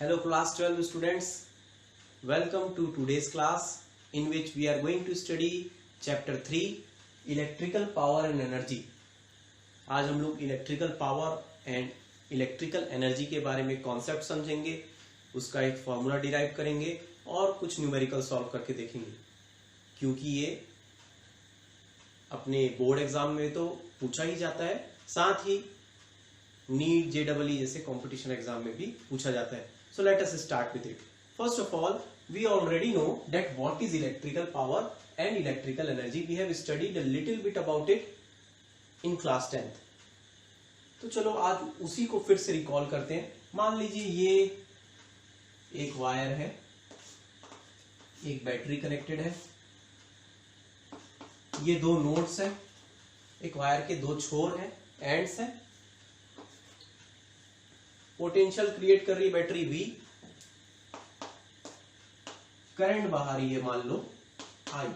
Hello class 12 students, welcome to today's class in which we are going to study chapter 3 electrical power and energy। आज हम लोग electrical power and electrical energy के बारे में concept समझेंगे, उसका एक फॉर्मूला डिराइव करेंगे और कुछ न्यूमेरिकल सॉल्व करके देखेंगे, क्योंकि ये अपने बोर्ड एग्जाम में तो पूछा ही जाता है, साथ ही नीट जेईई जैसे कंपटीशन एग्जाम में भी पूछा जाता है। So let us start with it. First of all we already know that what is electrical power and electrical energy. We have studied a little bit about it in class 10th। तो चलो आज उसी को फिर से recall करते हैं। मान लीजिए ये एक वायर है, एक बैटरी कनेक्टेड है, ये दो नोड्स हैं, एक वायर के दो छोर हैं, एंड्स हैं। पोटेंशियल क्रिएट कर रही है बैटरी V, करंट बाहर ही है मान लो I।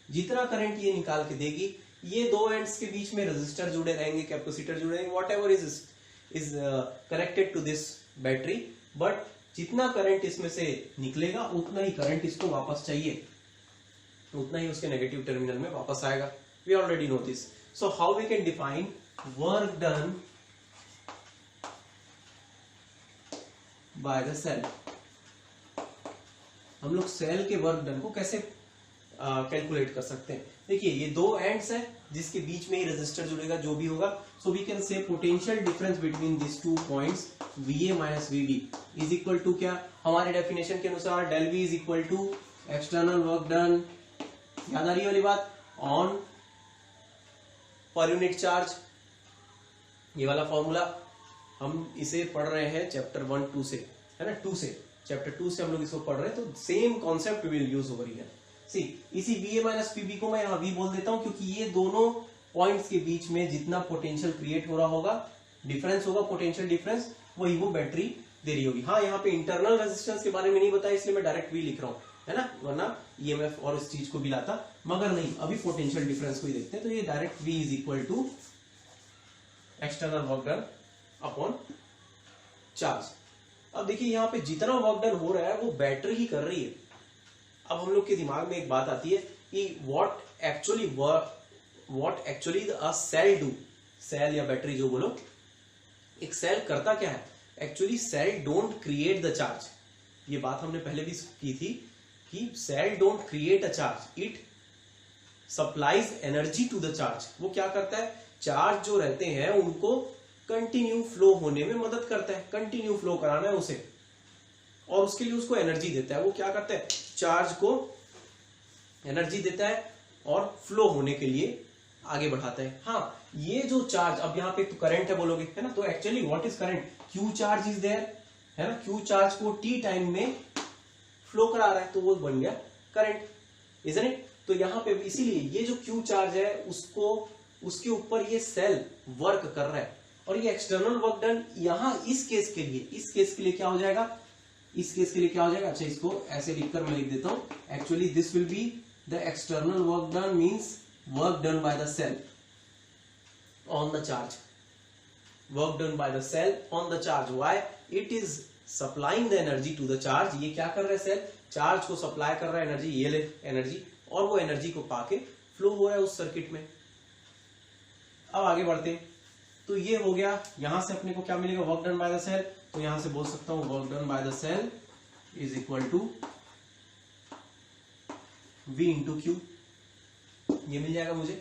जितना करंट ये निकाल के देगी, ये दो एंड्स के बीच में रेजिस्टर जुड़े रहेंगे, कैपेसिटर जुड़े रहेंगे, whatever is connected to this battery, but जितना करंट इसमें से निकलेगा उतना ही करंट इसको वापस चाहिए, उतना ही उसके नेगेटिव टर्मिनल में वापस आएगा। We already know this. So how we can define work done by the cell. हम लोग सेल के वर्क डन को कैसे कैलकुलेट कर सकते हैं। देखिए ये दो एंड्स है जिसके बीच में ही रेजिस्टर जुड़ेगा, जो भी होगा। So we can say potential difference between this two points VA minus VB is equal to क्या, हमारे डेफिनेशन के अनुसार del V is equal to external work done, याद आ रही वाली बात, ऑन पर यूनिट चार्ज। ये वाला फॉर्मूला हम इसे पढ़ रहे हैं चैप्टर 1-2 से, है ना, 2 से, चैप्टर 2 से हम लोग इसको पढ़ रहे हैं, तो same concept will use over here. See इसी VA माइनस VB को मैं यहाँ V बोल देता हूं, क्योंकि ये दोनों पॉइंट्स के बीच में जितना पोटेंशियल क्रिएट हो रहा होगा, डिफरेंस होगा, पोटेंशियल डिफरेंस, वही वो बैटरी दे रही होगी। हाँ, यहाँ पे इंटरनल रेजिस्टेंस के बारे में नहीं बताया, इसलिए मैं डायरेक्ट V लिख रहा हूँ, है ना, वरना EMF और इस चीज को भी लाता, मगर नहीं, अभी पोटेंशियल डिफरेंस को ही देखते हैं। तो ये direct V is equal to external work done upon charge. अब देखिए यहाँ पे जितना वर्क डन हो रहा है वो बैटरी ही कर रही है। अब हम लोग के दिमाग में एक बात आती है कि what actually a cell do, cell या बैटरी जो बोलो, एक सेल करता क्या है। Actually cell don't create the charge. ये बात हमने पहले भी की थी कि cell don't create a charge, it supplies energy to the charge. वो क्या करता है, चार्ज जो रहते हैं उनको कंटिन्यू फ्लो होने में मदद करता है, कंटिन्यू फ्लो कराना है उसे, और उसके लिए उसको एनर्जी देता है। वो क्या करता है, चार्ज को एनर्जी देता है और फ्लो होने के लिए आगे बढ़ाता है। हाँ, ये जो चार्ज, अब यहाँ पे तो करंट है बोलोगे, है ना, तो actually what is current, Q charge is there, है ना, क्यू चार्ज को टी टाइम में फ्लो करा रहा है, तो वो बन गया करंट, इजंट इट। तो यहाँ पे इसीलिए ये जो क्यू चार्ज है उसको, उसके ऊपर ये सेल वर्क कर रहा है। और ये एक्सटर्नल वर्क डन यहां इस केस के लिए क्या हो जाएगा, इस केस के लिए क्या हो जाएगा, अच्छा इसको ऐसे लिखकर मैं लिख देता हूं। Actually this will be the external work done means work done by the cell on the charge, work done by the cell on the charge. Why, it is supplying the energy to the charge. ये क्या कर रहा है, cell charge को supply कर रहा है energy, ये ले एनर्जी, और वो एनर्जी को पाके फ्लो हो रहा है उस सर्किट में। अब आगे बढ़ते हैं। तो ये हो गया, यहां से अपने को क्या मिलेगा, work done by the cell. तो यहां से बोल सकता हूं work done by the cell is equal to V into Q, ये मिल जाएगा मुझे,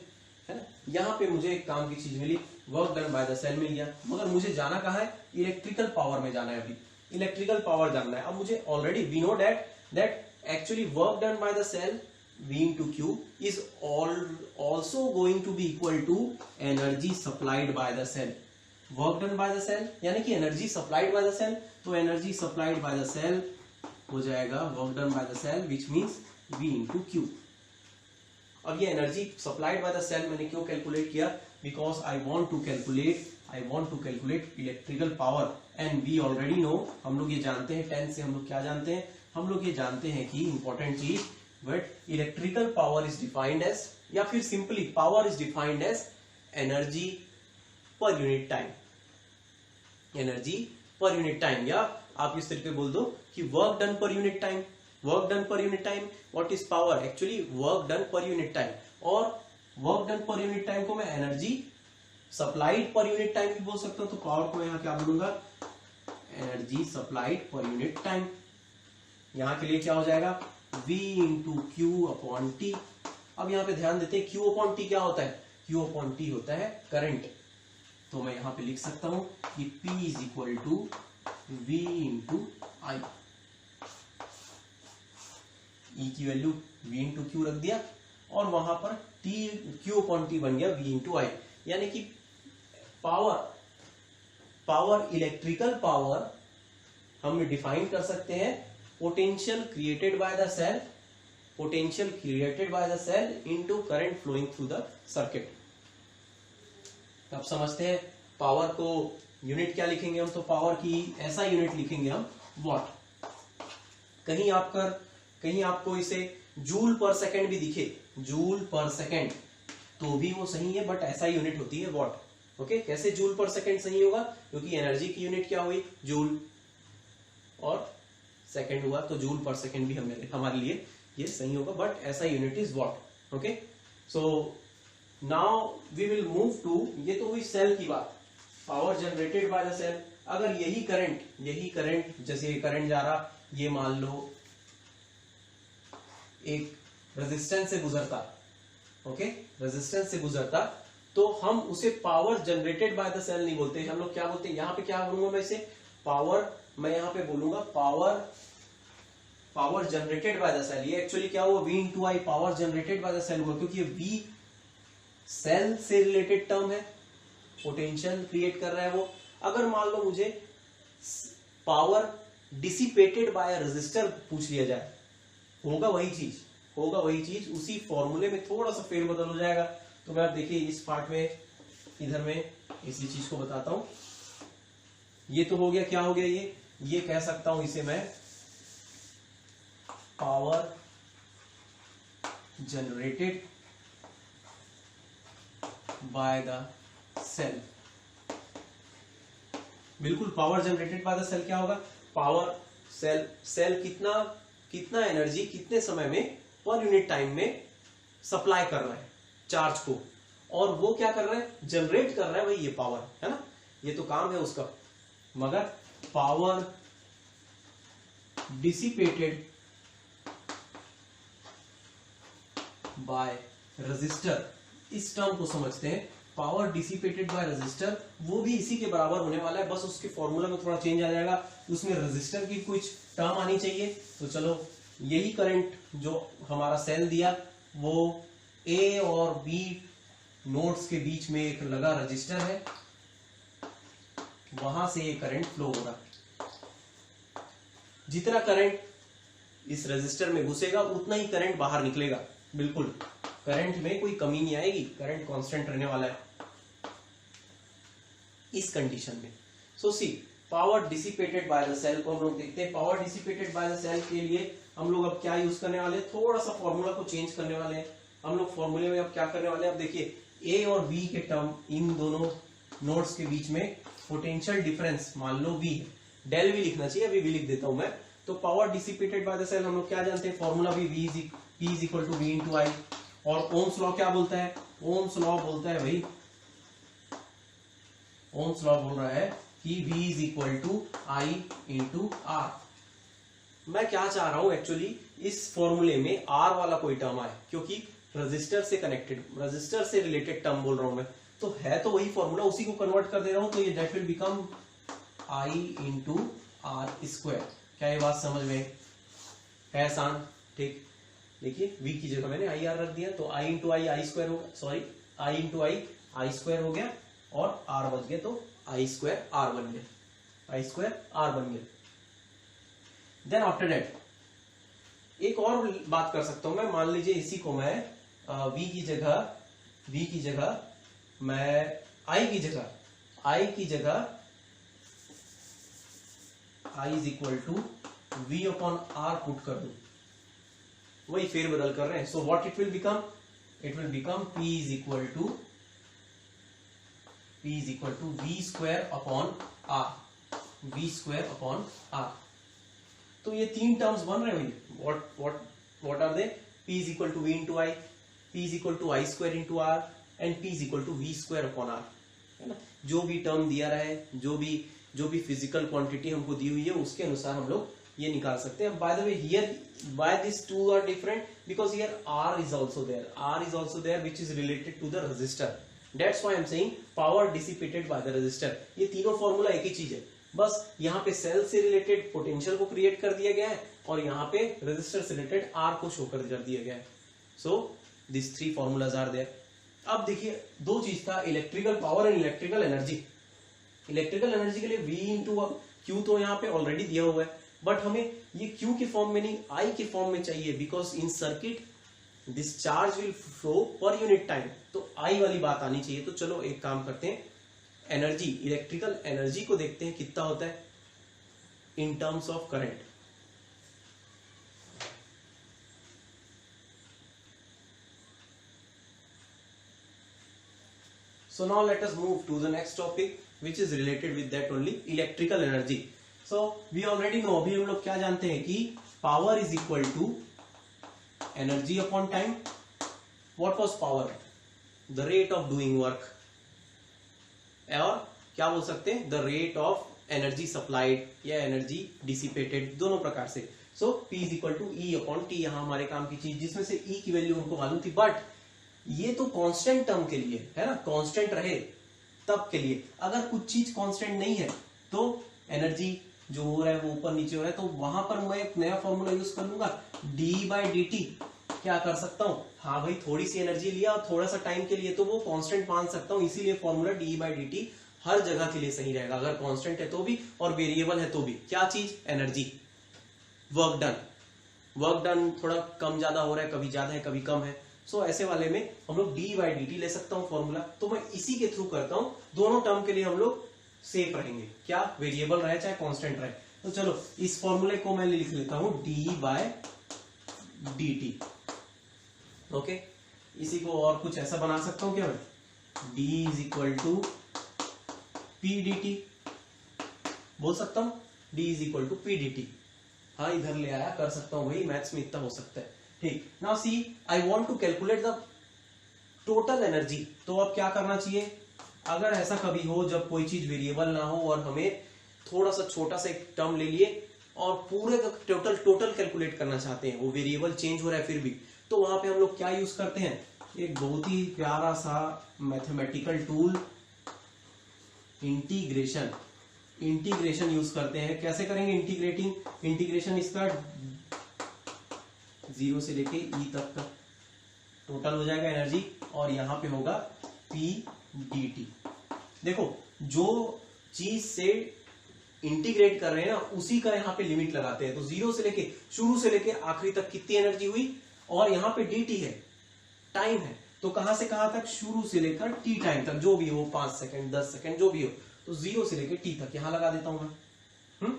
है ना। यहां पे मुझे एक काम की चीज मिली, work done by the cell मिल गया, मगर मुझे जाना कहां है, इलेक्ट्रिकल पावर में जाना है। अभी इलेक्ट्रिकल पावर जानना है। अब मुझे already we know that actually work done by the cell V into Q is also going to be equal to energy supplied by the cell. Work done by the cell यानी कि energy supplied by the cell, तो energy supplied by the cell हो जाएगा work done by the cell, which means V into Q. अब ये energy supplied by the cell मैंने क्यों calculate किया, because I want to calculate electrical power and we already know, हम लोग ये जानते हैं 10 से, हम लोग क्या जानते हैं, हम लोग ये जानते हैं कि important चीज, but electrical power is defined as, या फिर simply power is defined as energy per unit time, energy per unit time, या आप इस तरीके बोल दो कि work done per unit time, work done per unit time what is power, actually work done per unit time, और work done per unit time को मैं energy supplied per unit time भी बोल सकता हूं। तो पावर को यहां क्या बोलूंगा, energy supplied per unit time. यहां के लिए क्या हो जाएगा, V into Q upon T. अब यहां पे ध्यान देते हैं Q अपॉन टी क्या होता है, Q अपॉन टी होता है करंट। तो मैं यहां पे लिख सकता हूं कि P is equal to V into I. E की वैल्यू V इंटू क्यू रख दिया और वहां पर T Q अपॉन टी बन गया V इंटू आई। यानी कि पावर इलेक्ट्रिकल पावर हम डिफाइन कर सकते हैं potential created by the cell, potential created by the cell into current flowing through the circuit. अब समझते हैं पावर को यूनिट क्या लिखेंगे हम, तो पावर की ऐसा यूनिट लिखेंगे हम वॉट। कहीं आपको इसे जूल पर सेकेंड भी दिखे, जूल पर सेकेंड, तो भी वो सही है, बट ऐसा यूनिट होती है वॉट। ओके, कैसे जूल पर सेकेंड सही होगा, क्योंकि एनर्जी की यूनिट क्या हुई जूल और सेकेंड हुआ, तो जूल पर सेकेंड भी हमारे लिए ये सही होगा, बट ऐसा unit is watt. Okay, so now we will move to, ये तो हुई सेल की बात, power generated by the cell. अगर यही करंट जैसे करंट जा रहा, ये मान लो एक रेजिस्टेंस से गुजरता, ओके, रेजिस्टेंस से गुजरता, तो हम उसे power generated by the cell नहीं बोलते, हम लोग क्या बोलते हैं, यहां पे क्या बोलूंगा मैं इसे, पावर, मैं यहां पे बोलूंगा power generated by the cell. ये एक्चुअली क्या हुआ, V into I, power generated by the cell हुआ, क्योंकि ये V सेल से रिलेटेड टर्म है, पोटेंशियल क्रिएट कर रहा है वो। अगर मान लो मुझे पावर डिसिपेटेड बाय रेजिस्टर पूछ लिया जाए, होगा वही चीज, उसी फॉर्मूले में थोड़ा सा फेरबदल हो जाएगा। तो मैं आप देखिए इस पार्ट में, इधर में इसी चीज को बताता हूं। ये तो हो गया, क्या हो गया, ये कह सकता हूं इसे मैं power generated by the cell. बिल्कुल, power generated by the cell क्या होगा, पावर सेल कितना एनर्जी कितने समय में पर यूनिट टाइम में सप्लाई कर रहा है चार्ज को, और वो क्या कर रहा है, जनरेट कर रहा है, भाई ये पावर है ना, ये तो काम है उसका। मगर पावर डिसिपेटेड बाय रेजिस्टर, इस टर्म को समझते हैं, पावर डिसिपेटेड बाय रेजिस्टर, वो भी इसी के बराबर होने वाला है, बस उसके फॉर्मूला में थोड़ा चेंज आ जाएगा, उसमें रेजिस्टर की कुछ टर्म आनी चाहिए। तो चलो, यही करंट जो हमारा सेल दिया, वो A और B नोड्स के बीच में एक लगा रेजिस्टर है, वहां से ये करंट फ्लो होगा। जितना करंट इस रेजिस्टर में घुसेगा उतना ही करंट बाहर निकलेगा। बिल्कुल, करंट में कोई कमी नहीं आएगी, करंट कांस्टेंट रहने वाला है इस कंडीशन में। So see, power dissipated by the cell को हम लोग देखते हैं। Power dissipated by the cell के लिए हम लोग अब क्या यूज करने वाले हैं, थोड़ा सा फॉर्मूला को चेंज करने वाले हैं हम लोग। फॉर्मूले में अब क्या करने वाले हैं, अब देखिए A और B के टर्म, इन दोनों नोड्स के बीच में पोटेंशियल डिफरेंस मान लो V है, डेल V लिखना चाहिए, अभी V लिख देता हूं मैं। तो power dissipated by the cell हम लोग क्या जानते हैं, फॉर्मूला भी P is equal to V into I. और ओम्स लॉ क्या बोलता है, ओम्स लॉ बोलता है भाई, ओम्स लॉ बोल रहा है कि V is equal to I into R. मैं क्या चाह रहा हूं एक्चुअली, इस फॉर्मूले में R वाला कोई टर्म आए, क्योंकि रजिस्टर से कनेक्टेड, रजिस्टर से रिलेटेड टर्म बोल रहा हूं मैं, तो है तो वही फॉर्मूला, उसी को कन्वर्ट कर दे रहा हूं, तो ये that will become I into R square. क्या ये बात समझ में है, आसान, ठीक। देखिए V की जगह मैंने आई आर रख दिया, तो आई इंटू आई स्क्वायर होगा, sorry I into I square हो गया, और R बच गया, तो आई स्क्वायर आर बन गया, आई स्क्वायर आर बन गया। देन आफ्टर दैट एक और बात कर सकता हूं मैं, मान लीजिए इसी को मैं V की जगह मैं I की जगह I is equal to V upon R put कर दूं, वही फेर बदल कर रहे हैं। So what it will become, P is equal to V square upon R, V square upon R. तो ये तीन टर्म्स बन रहे हैं भाई, what are they? P is equal to V into I, P is equal to I square into R and P is equal to V square upon are, है ना। जो भी टर्म दिया रहा है, जो भी फिजिकल क्वांटिटी हमको दी हुई है उसके अनुसार हम लोग ये निकाल सकते हैं। By the way here why this two are different, because here R is also there which is related to the resistor, that's why I am saying power dissipated by the resistor. ये तीनों formula एक ही चीज है, बस यहाँ पे cell से related potential को क्रिएट कर दिया गया है और यहाँ पे रेजिस्टर से रिलेटेड R को शो कर दिया गया है। So this three formulas are there. अब देखिए दो चीज था, electrical power and electrical energy. Electrical energy के लिए V इंटू क्यू तो यहाँ पे ऑलरेडी दिया हुआ है, बट हमें ये Q के फॉर्म में नहीं I के फॉर्म में चाहिए, because in circuit this charge will flow पर यूनिट टाइम, तो I वाली बात आनी चाहिए। तो चलो एक काम करते हैं, एनर्जी, इलेक्ट्रिकल एनर्जी को देखते हैं कितना होता है in terms of current. So now let us move to the next topic which is related with that only, electrical energy. So we already know, अभी हम लोग क्या जानते हैं कि power is equal to energy upon time. What was power? The rate of doing work. और क्या बोल सकते हैं, the rate of energy supplied या एनर्जी डिसिपेटेड, दोनों प्रकार से। So P is equal to E upon T, यहाँ हमारे काम की चीज जिसमें से E की वैल्यू हमको मालूम थी, बट ये तो कांस्टेंट टर्म के लिए है ना, कांस्टेंट रहे तब के लिए। अगर कुछ चीज कांस्टेंट नहीं है तो एनर्जी जो हो रहा है वो ऊपर नीचे हो रहा है, तो वहां पर मैं एक नया फॉर्मूला यूज कर लूंगा, डी बाई डी टी। क्या कर सकता हूं, हाँ भाई थोड़ी सी एनर्जी लिया और थोड़ा सा टाइम के लिए, तो वो कांस्टेंट मान सकता हूं, इसीलिए formula d by d t हर जगह के लिए सही रहेगा, अगर कांस्टेंट है तो भी और वेरिएबल है तो भी। क्या चीज, एनर्जी, वर्क डन थोड़ा कम ज्यादा हो रहा है, कभी ज्यादा है कभी कम है। सो ऐसे वाले में हम लोग डी बाई डी टी ले सकता हूं फॉर्मूला, तो मैं इसी के थ्रू करता हूं, दोनों टर्म के लिए हम लोग सेफ रहेंगे, क्या वेरिएबल रहे चाहे कांस्टेंट रहे। तो चलो इस फॉर्मूले को मैं लिख लेता हूं D by D T. Okay, इसी को और कुछ ऐसा बना सकता हूं क्या मैं, D is equal to P D T बोल सकता हूं, D is equal to P D T. हाँ इधर ले आया, कर सकता हूं भाई, मैथ्स में इतना हो सकता है। ठीक, now see I want to calculate the total energy. तो अब क्या करना चाहिए, अगर ऐसा कभी हो जब कोई चीज वेरिएबल ना हो और हमें थोड़ा सा छोटा सा एक टर्म ले लिए और पूरे का टोटल कैलकुलेट करना चाहते हैं, वो वेरिएबल चेंज हो रहा है फिर भी, तो वहां पे हम लोग क्या यूज करते हैं, एक बहुत ही प्यारा सा मैथमेटिकल टूल, इंटीग्रेशन यूज करते हैं। कैसे करेंगे इंटीग्रेशन, इसका 0 से लेके E तक का टोटल हो जाएगा एनर्जी, और यहां पे होगा P dt। देखो जो चीज से इंटीग्रेट कर रहे हैं ना उसी का यहाँ पे लिमिट लगाते हैं, तो 0 से लेके शुरू से लेके आखिरी तक कितनी एनर्जी हुई, और यहाँ पे dt है, टाइम है, तो कहां से कहां तक, शुरू से लेकर t टाइम तक, जो भी हो 5 सेकंड 10 सेकंड जो भी हो, तो 0 से लेकर t तक यहां लगा देता हूं मैं।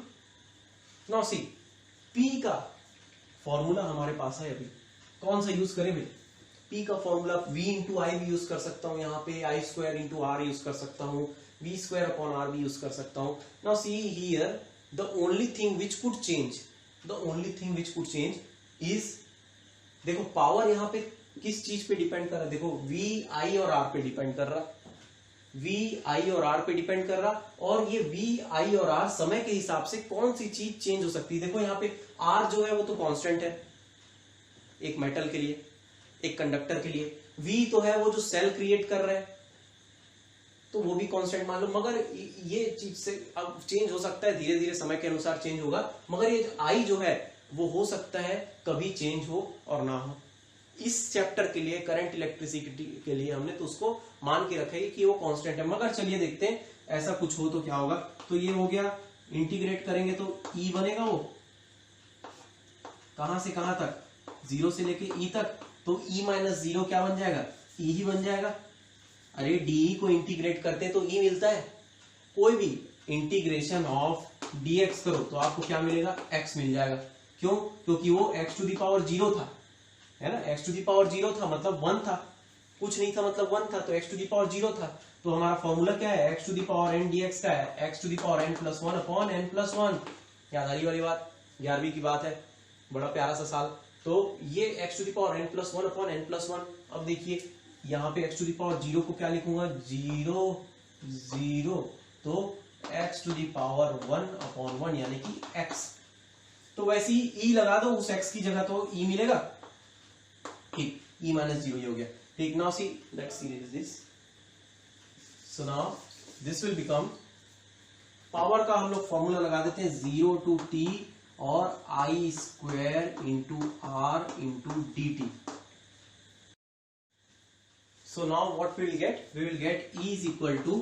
नाउ सी P का फॉर्मूला हमारे पास है, अभी कौन सा यूज करें भाई, P का फॉर्मूला V इंटू आई भी यूज कर सकता हूं, यहाँ पे आई स्क्वायर इंटू आर यूज कर सकता हूं, V स्क्वायर अपॉन आर भी यूज कर सकता हूं। Now see here the only thing which could change is, देखो पावर यहाँ पे किस चीज पे डिपेंड कर रहा है, देखो V I और R पे डिपेंड कर रहा, V I और R पे डिपेंड कर रहा, और ये V I और R समय के हिसाब से कौन सी चीज चेंज हो सकती है। देखो यहाँ पे R जो है वो तो कांस्टेंट है एक मेटल के लिए, एक कंडक्टर के लिए, V तो है वो जो सेल क्रिएट कर रहा है, तो वो भी कांस्टेंट मान लो, मगर ये चीज से अब चेंज हो सकता है, धीरे धीरे समय के अनुसार चेंज होगा, मगर ये I जो है वो हो सकता है कभी चेंज हो और ना हो। इस चैप्टर के लिए, करंट इलेक्ट्रिसिटी के लिए हमने तो उसको मान के रखा है कि वो कांस्टेंट है, मगर चलिए देखते हैं ऐसा कुछ हो तो क्या होगा। तो ये हो गया, इंटीग्रेट करेंगे तो E बनेगा, वो कहां से कहां तक, 0 से लेके E तक, तो E माइनस 0 क्या बन जाएगा, E ही बन जाएगा। अरे DE को इंटीग्रेट करते हैं तो E मिलता है, कोई भी इंटीग्रेशन ऑफ dx करो तो आपको क्या मिलेगा, x मिल जाएगा। क्यों, क्योंकि वो x टू द पावर 0 था, है ना, x टू द पावर 0 था मतलब 1 था, कुछ नहीं था मतलब 1 था, तो x टू दी पावर 0 था। तो हमारा फॉर्मूला क्या है, x to the power n dx का है x to the power n plus 1 upon n plus 1। याद आ रही वाली बात, 11वीं की बात है, बड़ा प्यारा सा साल। तो ये x to the power n plus 1 upon n plus 1। अब देखिए यहाँ पे x टू दी पावर 0 को क्या लिखूंगा, 0 0, तो x to the power 1 upon 1 यानी कि x। तो वैसे ही e लगा दो उस x की जगह, तो e मिलेगा, ठीक, e माइनस 0 हो गया, ठीक। Now see let's see this, so now this will become, power का हम लोग फॉर्मूला लगा देते हैं 0 टू t और i square into r into D T. So now what we will get? We will get E is equal to,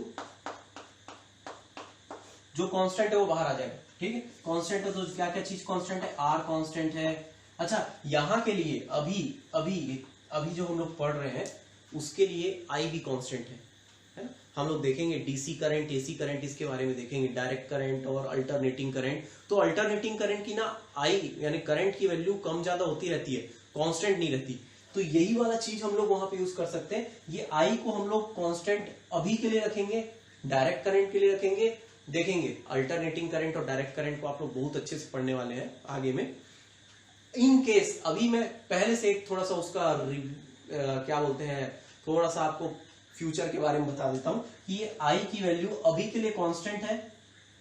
जो constant है वो बाहर आ जाएगा, ठीक है। कांस्टेंट है तो क्या क्या चीज कांस्टेंट है, R कांस्टेंट है। अच्छा यहाँ के लिए अभी जो हम लोग पढ़ रहे हैं उसके लिए I भी कांस्टेंट है ना। हम लोग देखेंगे डीसी करंट, एसी करंट, इसके बारे में देखेंगे, डायरेक्ट करंट और अल्टरनेटिंग करंट। तो अल्टरनेटिंग करंट की ना I यानी करंट की वैल्यू कम ज्यादा होती रहती है, कांस्टेंट नहीं रहती। तो यही वाला चीज हम लोग वहां पे यूज कर सकते हैं। ये I को हम लोग कांस्टेंट अभी के लिए रखेंगे, डायरेक्ट करंट के लिए रखेंगे। देखेंगे अल्टरनेटिंग करंट और डायरेक्ट करंट को आप लोग बहुत अच्छे से पढ़ने वाले हैं आगे में। इन केस अभी मैं पहले से एक थोड़ा सा उसका क्या बोलते हैं, थोड़ा सा आपको फ्यूचर के बारे में बता देता हूं कि ये I की वैल्यू अभी के लिए कांस्टेंट है,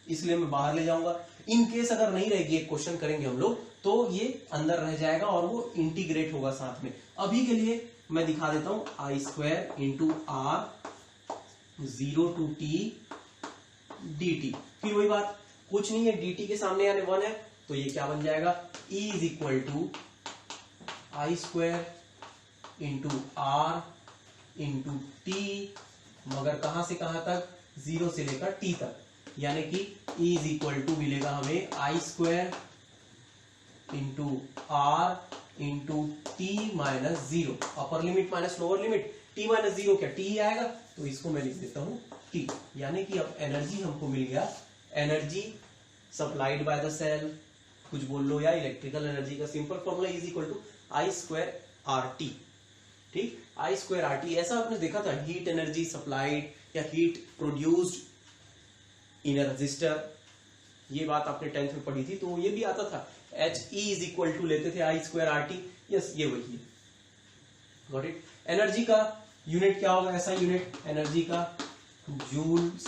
इसलिए मैं बाहर ले जाऊंगा। इन केस अगर नहीं रहेगी, एक क्वेश्चन करेंगे हम लोग, तो ये अंदर रह जाएगा और वो इंटीग्रेट होगा साथ में। अभी के लिए मैं दिखा देता हूं I square into R 0 to t d t. फिर वही बात, कुछ नहीं है, डी टी के सामने यानी 1 है, तो ये क्या बन जाएगा, E is equal to I square into R into T, मगर कहां से कहां तक, 0 से लेकर t तक, यानी कि E इज इक्वल टू मिलेगा हमें I square into R into t minus 0, upper limit minus lower limit, t minus 0 क्या t ही आएगा, तो इसको मैं लिख देता हूं t। यानी कि अब एनर्जी हमको मिल गया, energy supplied by the cell, कुछ बोल लो, या इलेक्ट्रिकल एनर्जी का simple formula is equal to I square R T, ठीक, आई स्क्वायर आर टी। ऐसा आपने देखा था, हीट एनर्जी सप्लाइड या heat produced in a resistor, ये बात आपने 10th में पढ़ी थी, तो ये भी आता था, H E is equal to लेते थे I square R T. Yes, ये वही है, गॉट इट। एनर्जी का यूनिट क्या होगा, ऐसा यूनिट एनर्जी का जूल्स,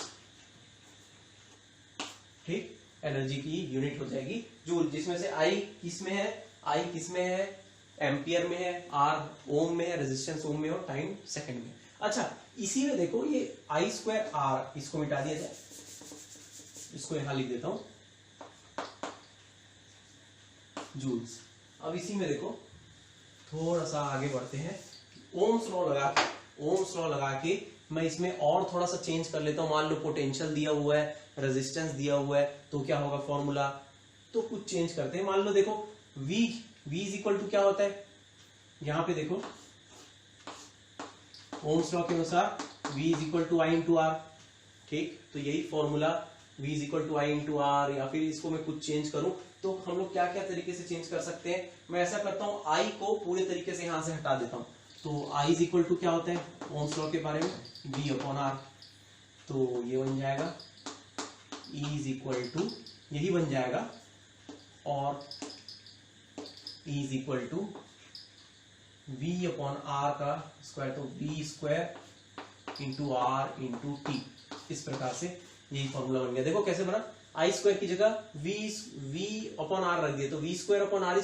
ठीक, एनर्जी की यूनिट हो जाएगी जूल, जिसमें से आई किसमें है, आई किसमें है, एम्पियर में है, आर ओम में है, रेजिस्टेंस ओम में और टाइम सेकंड में। अच्छा, इसी में देखो ये आई स्क्वायर आर, इसको मिटा दिया जाए, इसको यहां लिख देता हूं जूल्स। अब इसी में देखो थोड़ा सा आगे बढ़ते हैं, ओम्स लॉ लगा के मैं इसमें और थोड़ा सा चेंज कर लेता हूं। मान लो पोटेंशियल दिया हुआ है, रेजिस्टेंस दिया हुआ है, तो क्या होगा फॉर्मूला, तो कुछ चेंज करते हैं। मान लो देखो V इज इक्वल टू क्या होता है, यहां पे देखो ओम्स लॉ के अनुसार V is equal to I into R, ठीक, तो यही formula V is equal to I into R. या फिर इसको मैं कुछ चेंज करूं तो हम लोग क्या क्या तरीके से चेंज कर सकते हैं। मैं ऐसा करता हूं, I को पूरे तरीके से यहां से हटा देता हूं, तो I इज इक्वल टू क्या होता है ओम्स लॉ के बारे में, V अपॉन आर, तो ये बन जाएगा E इज इक्वल टू, यही बन जाएगा, और E is equal to V upon R का स्क्वायर, तो V square into R into T. इस प्रकार से यही फॉर्मूला बन गया। देखो कैसे बना, आई स्क्वायर की जगह V अपॉन आर रख दिया, तो V square upon R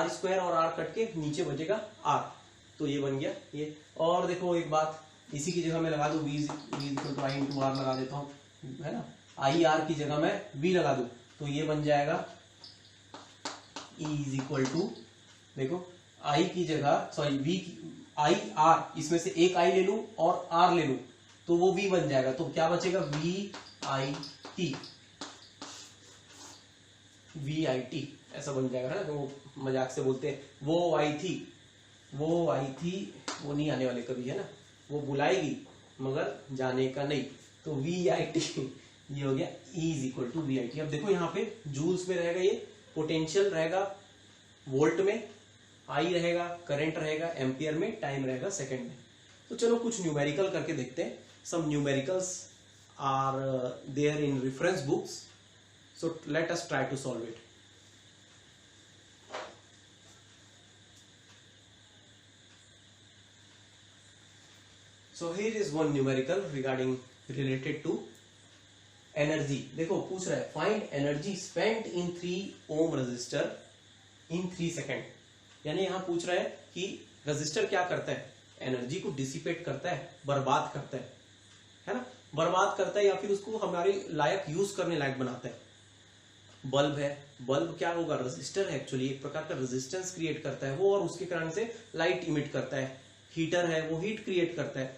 square और आर कट के नीचे बचेगा आर, तो ये बन गया ये। और देखो एक बात, इसी की जगह मैं लगा दूं V equal to I into R लगा देता हूं, है ना, आई आर की जगह मैं V लगा दूं, तो ये बन जाएगा E इज इक्वल टू, देखो I की जगह सॉरी V आई आर, इसमें से एक I ले लूं और R ले लूं, तो वो V बन जाएगा, तो क्या बचेगा V आई टी, ऐसा बन जाएगा ना। तो मजाक से बोलते हैं वो आई थी, वो नहीं आने वाले कभी, है ना, वो बुलाएगी मगर जाने का नहीं, तो वी आई टी, ये हो गया E is equal to V I T. अब देखो यहाँ पे जूल्स में रहेगा, ये पोटेंशियल रहेगा वोल्ट में, I रहेगा करंट रहेगा एम्पियर में, टाइम रहेगा सेकंड में। तो चलो कुछ न्यूमेरिकल करके देखते हैं. Some numericals are there in reference books, so let us try to solve it. So here is one numerical regarding related to energy. देखो पूछ रहा है find energy spent in 3 ohm resistor in 3 second. यानी यहां पूछ रहा है कि रजिस्टर क्या करता है, एनर्जी को डिसिपेट करता है, बर्बाद करता है ना, बर्बाद करता है या फिर उसको हमारे लायक यूज करने लायक बनाता है. बल्ब है, बल्ब क्या होगा, रजिस्टर है एक्चुअली, एक प्रकार का रेजिस्टेंस क्रिएट करता है वो, और उसके कारण से लाइट इमिट करता है. हीटर है, वो हीट क्रिएट करता है.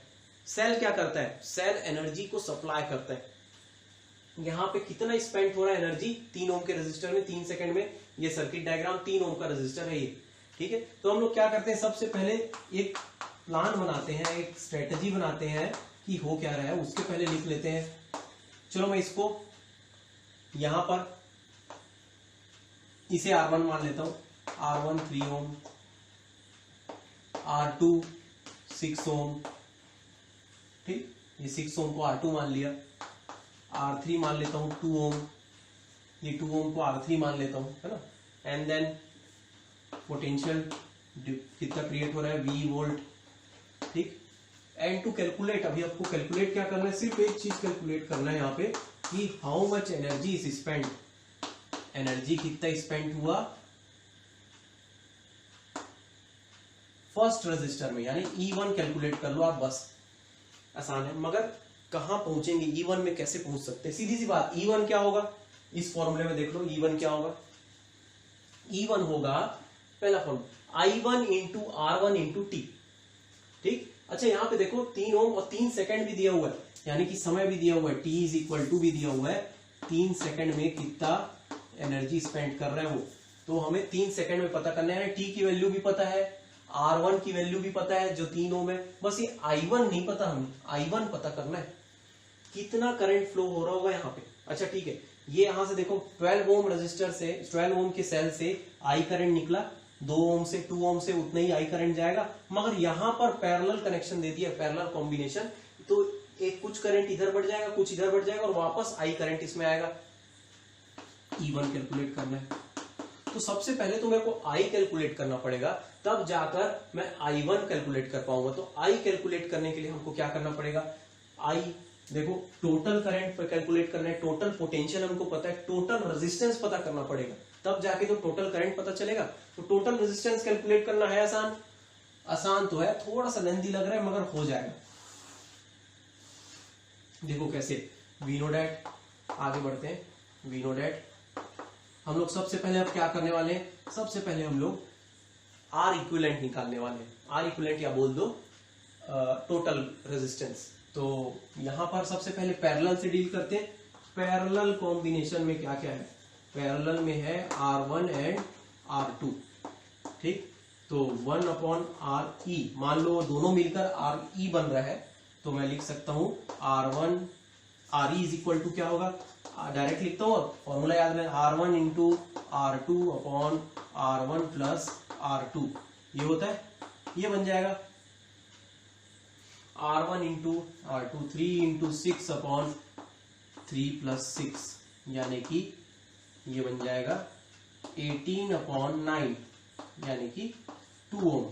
सेल क्या करता है, सेल एनर्जी को सप्लाई करता है. यहां पे कितना स्पेंड हो रहा है एनर्जी 3 ओम के रेजिस्टर में 3 सेकंड में. ये सर्किट डायग्राम 3 ओम का रेजिस्टर है ये, ठीक है. तो हम लोग क्या करते हैं, सबसे पहले एक प्लान बनाते हैं, एक स्ट्रेटजी बनाते हैं कि हो क्या रहा है, उसके पहले लिख लेते हैं. चलो मैं इसको यहां पर इसे R1 मान लेता हूं. R1 3 ओम, R2 6 ओम, ठीक, ये 6 ओम को R2 मान लिया. R3 मान लेता हूं 2 ओम, ये 2 ओम को R3 मान लेता हूं, है ना. एंड देन पोटेंशियल कितना क्रिएट हो रहा है, V वोल्ट, ठीक. एंड टू कैलकुलेट, अभी आपको कैलकुलेट क्या करना है, सिर्फ एक चीज कैलकुलेट करना है यहाँ पे कि how much energy is spend, energy कितना स्पेंड हुआ फर्स्ट रजिस्टर में, यानी E1 कैलकुलेट कर लो आप बस. आसान है, मगर कहां पहुंचेंगे E1 में, कैसे पहुंच सकते हैं, सीधी सी बात. E1 क्या होगा, इस फॉर्मूले में देख लो. E1 क्या होगा, E1 होगा पहला formula I1 into R1 into T, ठीक. अच्छा यहां पे देखो 3 ओम और 3 सेकंड भी दिया हुआ है, यानी कि समय भी दिया हुआ है, T इज इक्वल टू भी दिया हुआ है. 3 सेकंड में कितना एनर्जी स्पेंड कर रहे हैं वो, तो हमें 3 सेकंड में पता करना है. T की वैल्यू भी पता है, R1 की वैल्यू भी पता है जो 3 ओम है, बस ये I1 नहीं पता, हमें I1 पता करना है कितना करंट फ्लो हो रहा होगा यहाँ पे. अच्छा ठीक है, ये यहां से देखो 12 ओम रजिस्टर से, 12 ओम के सेल से I करंट निकला, 2 ओम से 2 ओम से उतना ही I करंट जाएगा, मगर यहां पर पैरेलल कनेक्शन दे दिया, पैरेलल कॉम्बिनेशन, तो एक कुछ करंट इधर बढ़ जाएगा, कुछ इधर बढ़ जाएगा और वापस I करंट इसमें आएगा. E1 कैलकुलेट करना है, तो सबसे पहले तो मेरे को I कैलकुलेट करना पड़ेगा, तब जाकर मैं I1 कैलकुलेट कर पाऊंगा. तो I कैलकुलेट करने के लिए हमको क्या करना पड़ेगा, I देखो टोटल करंट पर कैलकुलेट करना है, टोटल पोटेंशियल हमको पता है, टोटल रेजिस्टेंस पता करना पड़ेगा, तब जाके तो टोटल करंट पता चलेगा. तो टोटल रेजिस्टेंस कैलकुलेट करना है आसान, आसान तो है, थोड़ा सा लेंथी लग रहा है मगर हो जाएगा. देखो कैसे, वी नो डैट, आगे बढ़ते हैं. वी नो डैट हम लोग सबसे पहले अब क्या करने वाले हैं, सबसे पहले हम लोग R इक्विवेलेंट निकालने वाले हैं. R इक्विवेलेंट या बोल दो टोटल रेजिस्टेंस. तो यहां पर सबसे पहले पैरेलल से डील करते हैं. पैरेलल कॉम्बिनेशन में क्या क्या है, पैरेलल में है R1 एंड R2, ठीक. तो 1/RE, मान लो दोनों मिलकर RE बन रहा है, तो मैं लिख सकता हूं R1 RE is equal to क्या होगा, डायरेक्ट लिखता हूं, फॉर्मूला याद रहे, R1 into R2 upon R1 plus R2, ये होता है, ये बन जाएगा R1 into R2 3 into 6 upon 3 plus 6, यानी कि ये बन जाएगा 18/9, यानी कि 2 ओम.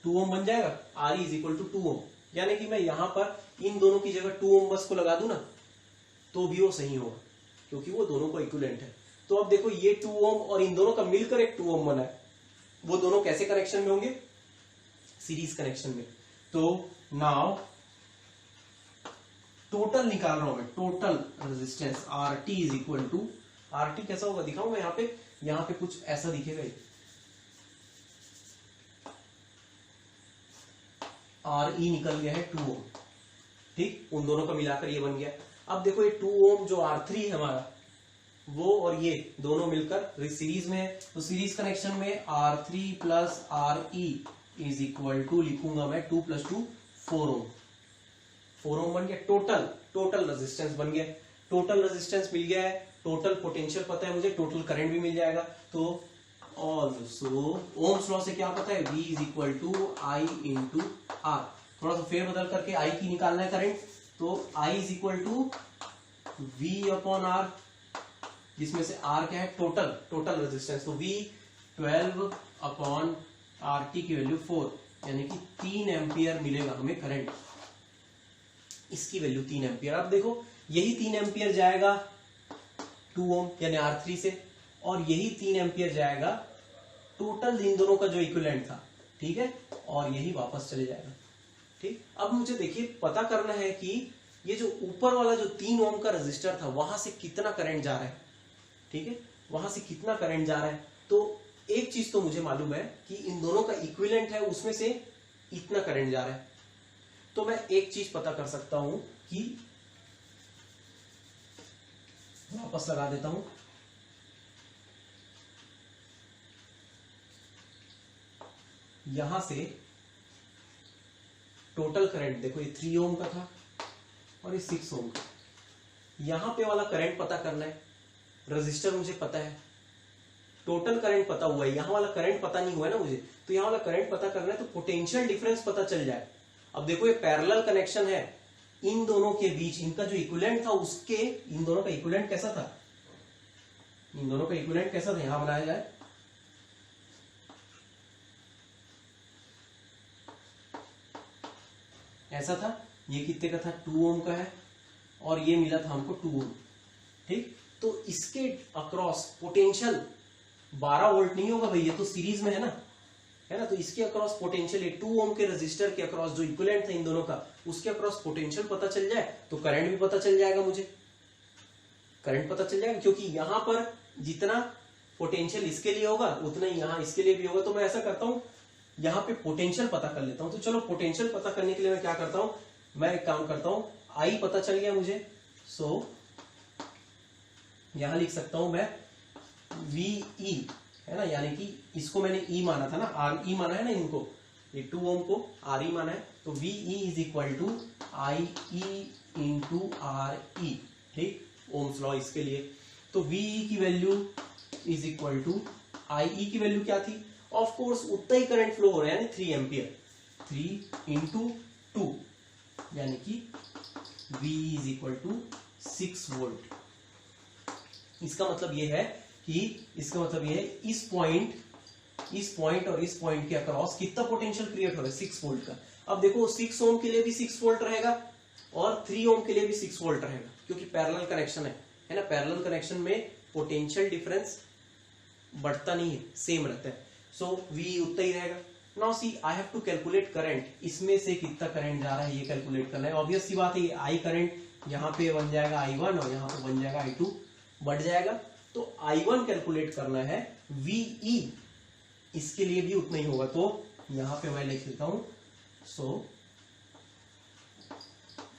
2 ओम बन जाएगा. R इज इक्वल टू 2 ओम, यानी कि मैं यहां पर इन दोनों की जगह 2 ओम बस को लगा दूं ना, तो भी वो सही होगा, क्योंकि वो दोनों को इक्विवेलेंट है. तो अब देखो ये 2 ओम और इन दोनों का मिलकर एक 2 ओम बना है, वो दोनों कैसे कनेक्शन में होंगे, सीरीज कनेक्शन में. तो नाउ टोटल निकाल रहा हूं मैं, total resistance RT is equal to, RT कैसा होगा दिखाऊं मैं यहाँ पे कुछ ऐसा दिखेगा, RE निकल गया है 2 ओम, ठीक. उन दोनों का मिलाकर ये बन गया. अब देखो ये 2 ओम जो R3 है हमारा, वो और ये दोनों मिलकर सीरीज में है, तो सीरीज कनेक्शन में R3 plus RE is equal to, लिखूंगा मैं 2 + 2 4 ओम. 4 ओम बन गया. टोटल रेजिस्टेंस बन गया, टोटल रेजिस्टेंस मिल गया है, टोटल पोटेंशियल पता है मुझे, टोटल करंट भी मिल जाएगा. तो ऑल्सो ओम्स लॉ से क्या पता है, V is equal to I into R. थोड़ा सा फेर बदल करके आई की निकालना है करंट, तो I is equal to V upon R, जिसमें से आर क्या है, टोटल रेजिस्टेंस, तो V 12 अपॉन आर टी की वैल्यू 4, यानी कि 3 एम्पियर मिलेगा हमें करंट। इसकी वैल्यू 3 एम्पियर। अब देखो यही 3 एम्पियर जाएगा 2 ओम यानी R3 से, और यही 3 एम्पियर जाएगा टोटल इन दोनों का जो इक्विवेलेंट था, ठीक है, और यही वापस चले जाएगा। ठीक, अब मुझे देखिए पता करना है कि ये जो ऊपर वाला जो 3 ओम का रजिस्टर था वहां से कितना करंट जा रहा है, ठीक है, वहां से कितना करंट जा रहा है। तो एक चीज तो मुझे मालूम है कि इन दोनों का इक्विवेलेंट है, उसमें से इतना करंट जा रहा है। तो मैं एक चीज पता कर सकता हूं कि वापस लगा देता हूं, यहां से टोटल करंट देखो, ये 3 ओम का था और ये 6 ओम का, यहां पे वाला करंट पता करना है। रजिस्टर मुझे पता है, टोटल करंट पता हुआ है, यहां वाला करंट पता नहीं हुआ है ना मुझे, तो यहां वाला करंट पता करना है, तो पोटेंशियल डिफरेंस पता चल जाए। अब देखो ये पैरेलल कनेक्शन है इन दोनों के बीच, इनका जो इक्विवेलेंट था उसके, इन दोनों का इक्विवेलेंट कैसा था, इन दोनों का इक्विवेलेंट कैसा था, यहां बनाया जाए, ऐसा था। ये कितने का था, 2 ओम का है, और ये मिला था हमको 2 ओम। ठीक, तो इसके अक्रॉस पोटेंशियल 12 वोल्ट नहीं होगा भाई, ये तो सीरीज में है ना, तो इसके अक्रॉस पोटेंशियल 2 ओम के रेजिस्टर के अक्रॉस जो इक्विवेलेंट था इन दोनों का, उसके अक्रॉस पोटेंशियल पता चल जाए तो करंट भी पता चल जाएगा, मुझे करंट पता चल जाएगा, क्योंकि यहां पर जितना पोटेंशियल इसके लिए होगा उतना ही यहां इसके लिए भी होगा। तो मैं ऐसा करता हूं, यहां पे पोटेंशियल पता कर लेता हूं। तो चलो पोटेंशियल पता करने के लिए मैं क्या करता हूं, मैं एक काम करता हूं, आई पता चल गया मुझे, सो यहां लिख सकता हूं मैं VE, है ना, यानी कि इसको मैंने E माना था ना, RE माना है ना इनको, ये 2 ओम को RE माना है, तो VE is equal to IE into RE। ठीक, ओम्स लॉ इसके लिए, तो VE की value is equal to IE की वैल्यू क्या थी, ऑफ कोर्स उतना ही करंट फ्लो हो रहा है, यानी 3 एम्पियर, 3 इंटू 2, यानी कि VE is equal to 6 volt. इसका मतलब ये है कि, इसका मतलब ये है इस पॉइंट और इस पॉइंट के अक्रॉस कितना पोटेंशियल क्रिएट हो रहा है, 6 वोल्ट का। अब देखो 6 ओम के लिए भी 6 वोल्ट रहेगा और 3 ओम के लिए भी 6 वोल्ट रहेगा, क्योंकि पैरेलल कनेक्शन है ना, पैरेलल कनेक्शन में पोटेंशियल डिफरेंस बढ़ता नहीं है, सेम रहता है, सो V उतना ही रहेगा। Now see I have to calculate current, इसमें से कितना करंट जा रहा है ये कैलकुलेट करना है। ऑब्वियस सी बात है, आई करंट यहाँ पे बन जाएगा I1 और यहाँ पे बन जाएगा I2, बढ़ जाएगा, तो I1 कैलकुलेट करना है, VE इसके लिए भी उतना ही होगा, तो यहां पे मैं लिख देता हूं, सो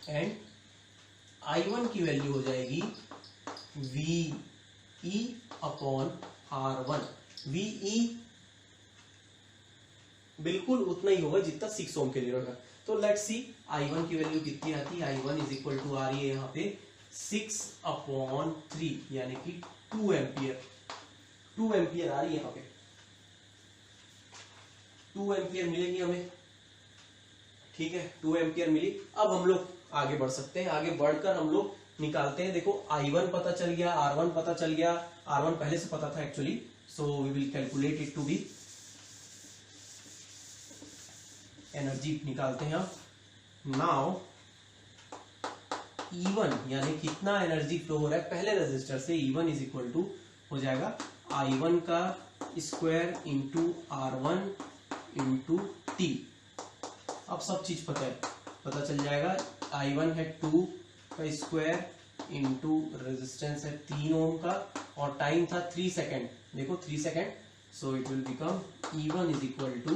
एंड I1 की वैल्यू हो जाएगी VE अपॉन R1। VE बिल्कुल उतना ही होगा जितना 6 ओम के लिए होगा। तो लेट्स सी I1 की वैल्यू कितनी आती है, I1 इज इक्वल टू आ रही है यहाँ पे 6 अपॉन 3, यानी कि 2 एम्पियर, 2 एम्पियर आ रही है यहाँ पे, 2 एम्पियर मिलेगी हमें। ठीक है, 2 एम्पियर मिली। अब हम लोग आगे बढ़ सकते हैं, आगे बढ़कर हम लोग निकालते हैं। देखो I1 पता चल गया, R1 पता चल गया, R1 पहले से पता था actually, so we will calculate it to be, energy निकालते हैं हम। नाउ E1 यानी कितना एनर्जी फ्लो हो रहा है पहले रेजिस्टर से, E1 इज इक्वल टू हो जाएगा I1 का square into R1 into T। अब सब चीज पता चल जाएगा। I1 है 2 का स्क्वायर इंटू रेजिस्टेंस है 3 ओम का, और टाइम था 3 सेकेंड, देखो 3 second, so it will become E1 is equal to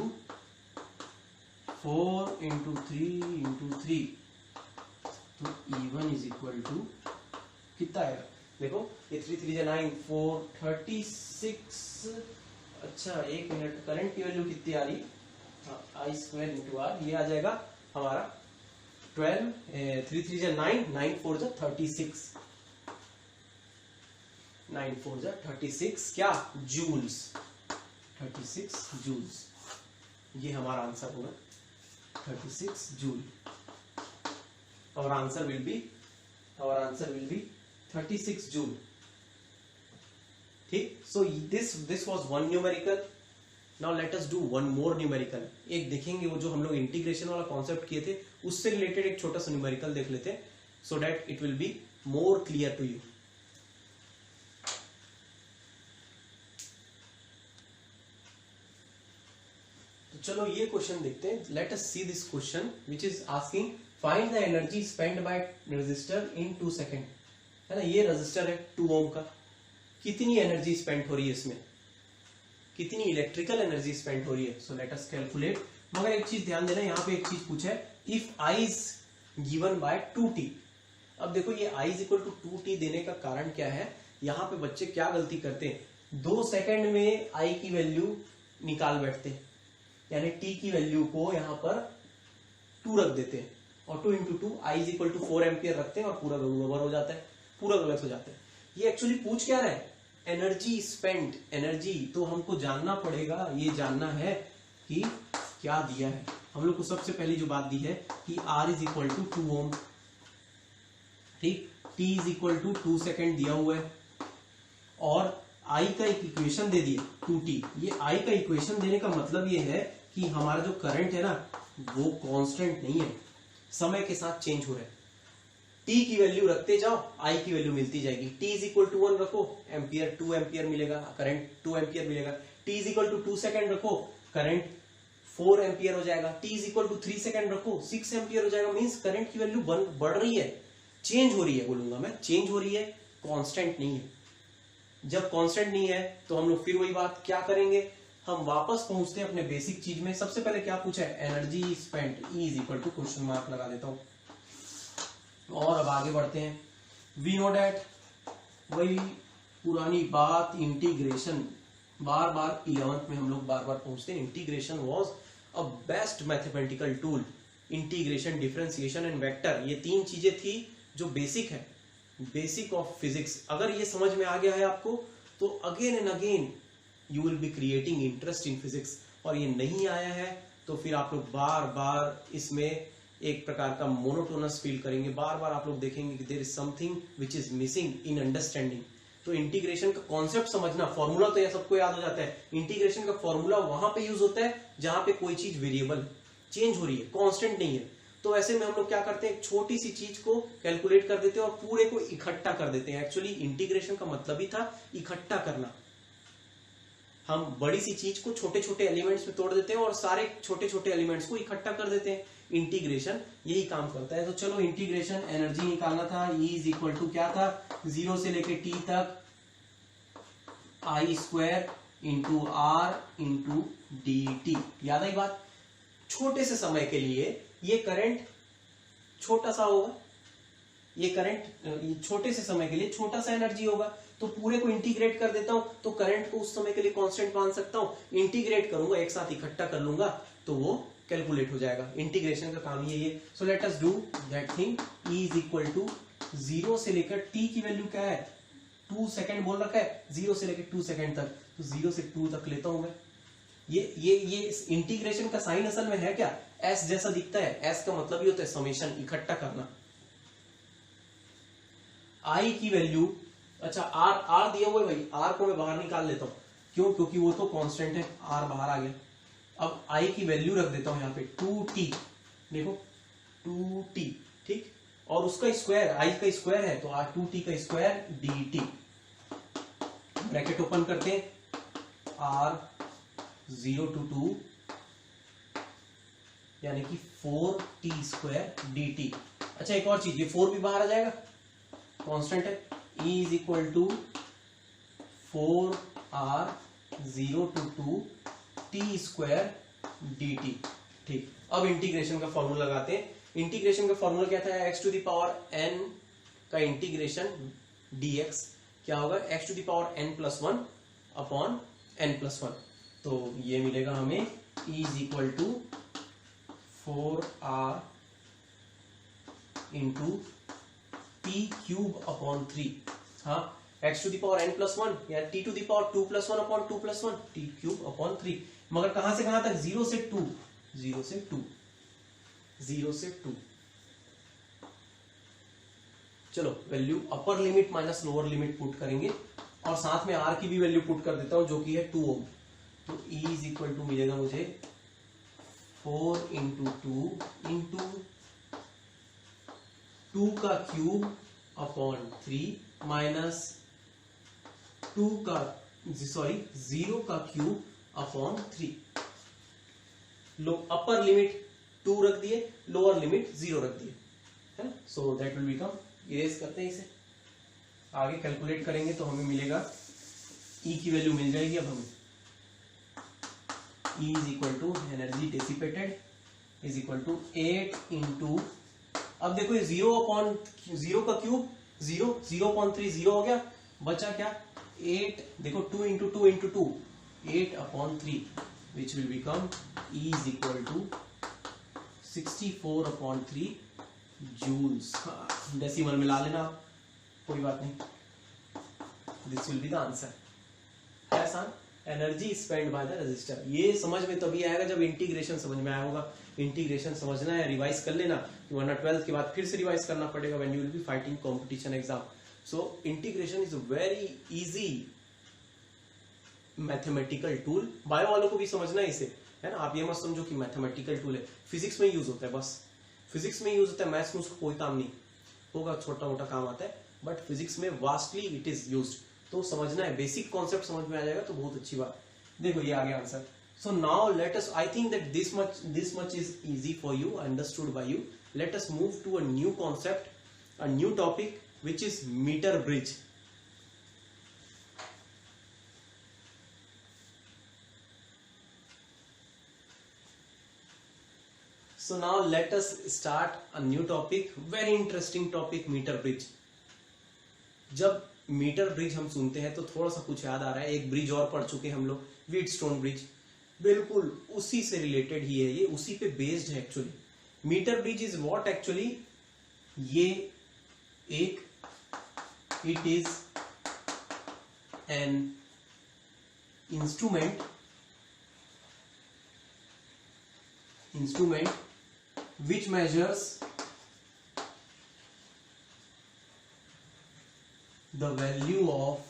4 into 3 into 3, तो E1 इज इक्वल टू कितना आएगा, देखो ये 3 3 9 4 36। अच्छा एक मिनट, करंट की वैल्यू कितनी आ रही, I स्क्वायर इंटू आर, ये आ जाएगा हमारा 12, 3 3 9, 9 4 36, 9 4 36 क्या, जूल्स। 36 जूल्स, ये हमारा आंसर होगा 36 joule. our answer will be 36 joule. ठीक, so this was one numerical. now let us do one more numerical। एक देखेंगे वो जो हम लोग इंटीग्रेशन वाला कॉन्सेप्ट किए थे उससे रिलेटेड एक छोटा सा न्यूमेरिकल देख लेते हैं, so that it will be more clear to you। तो चलो ये क्वेश्चन देखते हैं। Let us see this question which is asking find the energy spend by resistor in 2 second. है ना, ये रेजिस्टर है 2 ओम का, कितनी एनर्जी स्पेंड हो रही है इसमें, कितनी इलेक्ट्रिकल एनर्जी स्पेंड हो रही है। So let us calculate. मगर एक चीज ध्यान देना, यहाँ पे एक चीज पूछा है, if I is given by 2t। अब देखो ये i is equal to 2t देने का कारण क्या है, यहाँ पे बच्चे क्या गलती करते हैं, 2 सेकेंड में i की वैल्यू निकाल बैठते हैं, यानी t की वैल्यू को यहाँ पर 2 रख देते हैं और 2 into 2 i is equal to 4 ampere रखते हैं और पूरा गड़बड़ हो जाता है, पूरा गलत हो जाता है। ये एक्चुअली पूछ क्या रहा है, एनर्जी स्पेंड, एनर्जी। तो हमको जानना पड़ेगा, ये जानना है कि क्या दिया है। हम लोग को सबसे पहली जो बात दी है कि R is equal to 2 ohm, ठीक, T is equal to 2 second दिया हुआ है और I का एक इक्वेशन दे दिया 2t। ये I का इक्वेशन देने का मतलब ये है कि हमारा जो करंट है ना वो कांस्टेंट नहीं है, समय के साथ चेंज हो रहा है। T की वैल्यू रखते जाओ, I की वैल्यू मिलती जाएगी। T इज इक्वल टू 1 रखो, एम्पियर 2 एम्पियर मिलेगा, करंट 2 एम्पियर मिलेगा। T is equal to 2 second रखो, करंट 4 एम्पियर हो जाएगा। T is equal to 3 second रखो, 6 एम्पियर हो जाएगा। मींस करंट की वैल्यू बढ़ रही है, चेंज हो रही है, बोलूंगा मैं चेंज हो रही है, कांस्टेंट नहीं है। जब कांस्टेंट नहीं है तो हम लोग फिर वही बात क्या करेंगे, हम वापस पहुंचते हैं अपने बेसिक चीज में। सबसे पहले क्या पूछा है, energy spend, E is equal to question mark लगा देता हूं और अब आगे बढ़ते हैं। वी नो डैट, वही पुरानी बात, इंटीग्रेशन। बार बार 11th में हम लोग बार बार पहुंचते हैं, integration was a best mathematical tool. Integration, differentiation and vector, ये 3 चीजें थी जो बेसिक है, बेसिक ऑफ फिजिक्स। अगर ये समझ में आ गया है आपको तो again and again you will be creating interest in physics. और ये नहीं आया है तो फिर आप लोग बार बार इसमें एक प्रकार का मोनोटोनस फील करेंगे, बार बार आप लोग देखेंगे कि there is something which is missing in understanding. तो इंटीग्रेशन का कॉन्सेप्ट समझना, फॉर्मूला तो यह सबको याद हो जाता है। इंटीग्रेशन का फॉर्मूला वहां पे यूज होता है जहां पे कोई चीज वेरिएबल चेंज हो रही है, कांस्टेंट नहीं है। तो ऐसे में हम लोग क्या करते हैं, एक छोटी सी चीज को कैलकुलेट कर देते हैं और पूरे को इकट्ठा कर देते हैं। एक्चुअली इंटीग्रेशन का मतलब ही था इकट्ठा करना। हम बड़ी सी चीज को छोटे छोटे एलिमेंट्स में तोड़ देते हैं और सारे छोटे छोटे एलिमेंट्स को इकट्ठा कर देते हैं। इंटीग्रेशन यही काम करता है। तो चलो इंटीग्रेशन, एनर्जी निकालना था, E इज इक्वल टू क्या था, 0 से लेके t तक I² into R into dt। याद आई बात, छोटे से समय के लिए ये करंट छोटा सा होगा, ये करंट छोटे से समय के लिए छोटा सा एनर्जी होगा। तो पूरे को इंटीग्रेट कर देता हूं तो करंट को उस समय के लिए कांस्टेंट मान सकता हूं। इंटीग्रेट करूंगा, एक साथ इकट्ठा कर लूंगा तो वो कैलकुलेट हो जाएगा। इंटीग्रेशन का काम यही है। So let us do that thing. E is equal to 0 से लेकर t की वैल्यू क्या है, 2 सेकेंड बोल रखा है, 0 से लेकर 2 सेकेंड तक। तो 0 से 2 तक लेता हूं मैं। ये इंटीग्रेशन का साइन असल में है क्या, S जैसा दिखता है। S का मतलब ही होता है समेशन, इकट्ठा करना। I की वैल्यू, अच्छा R दिया हुआ है भाई, R को मैं बाहर निकाल लेता हूं। क्यों, क्योंकि वो तो कांस्टेंट है, R बाहर आ गया। अब I की वैल्यू रख देता हूं यहाँ पे 2t, देखो 2t, ठीक, और उसका स्क्वायर, I का स्क्वायर है तो 2t का स्क्वायर dt। ब्रैकेट ओपन करते हैं, R 0 to 2 यानी कि 4t² dt। अच्छा एक और चीज, ये 4 भी बाहर आ जाएगा, कांस्टेंट है। E is equal to 4R 0 to 2 t² dt। ठीक, अब इंटीग्रेशन का फॉर्मूला लगाते हैं। इंटीग्रेशन का फॉर्मूला क्या था, x to the power n का इंटीग्रेशन dx क्या होगा, x to the power n+1 upon n+1। तो ये मिलेगा हमें E is equal to 4R into t³ upon 3। हाँ, x to the power n plus 1 या t to the power 2 plus 1 upon 2 plus 1 t cube upon 3। मगर कहां से कहां तक? 0 से 2, 0 से 2, 0 से 2। चलो वैल्यू अपर limit minus lower limit put करेंगे और साथ में r की भी वैल्यू पुट कर देता हूं जो कि है 2 ओम। तो E इज इक्वल टू मिलेगा मुझे 4 इंटू 2 इंटू 2 का क्यूब अपॉन 3 माइनस 2 का 0 का क्यूब अपॉन 3। लो अपर लिमिट 2 रख दिए, लोअर लिमिट 0 रख दिए, है ना। So that will become, erase करते हैं इसे, आगे कैलकुलेट करेंगे तो हमें मिलेगा E की वैल्यू मिल जाएगी। अब हमें E is equal to energy dissipated is equal to 8 into, अब देखो ये 0 अपॉन 0 का क्यूब 0, 0 अपॉन 3 0 हो गया, बचा क्या 8, देखो 2 into 2 into 2 8 upon 3 which will become E is equal to 64 upon 3 joules. Decimal में ला लेना, कोई बात नहीं, this will be the answer. है आसान। Energy spend by the resistor, ये समझ में तभी आएगा जब इंटीग्रेशन समझ में आया होगा। इंटीग्रेशन समझना है, रिवाइज कर लेना, वरना 12th के बाद फिर से रिवाइज करना पड़ेगा when you will be fighting competition exam. So integration is very easy mathematical tool. Bio वालों को भी समझना है इसे, है ना। आप ये मत समझो कि मैथमेटिकल टूल है, फिजिक्स में यूज होता है, बस फिजिक्स में यूज होता है, मैथ्स में उसको कोई काम नहीं होगा, छोटा मोटा काम आता है, बट फिजिक्स में वास्टली इट इज यूज्ड। तो समझना है, बेसिक कॉन्सेप्ट समझ में आ जाएगा तो बहुत अच्छी बात। देखो ये आ गया answer. So now let us, I think that this much is easy for you, understood by you. Let us move to a new concept, a new topic which is meter bridge. So now let us start a new topic, very interesting topic, meter bridge। जब metre bridge हम सुनते हैं तो थोड़ा सा कुछ याद आ रहा है, एक ब्रिज और पढ़ चुके हम लोग, व्हीटस्टोन ब्रिज, बिल्कुल उसी से रिलेटेड ही है, ये उसी पे बेस्ड है actually. Meter bridge is what actually, ये एक, it is an instrument which measures the value of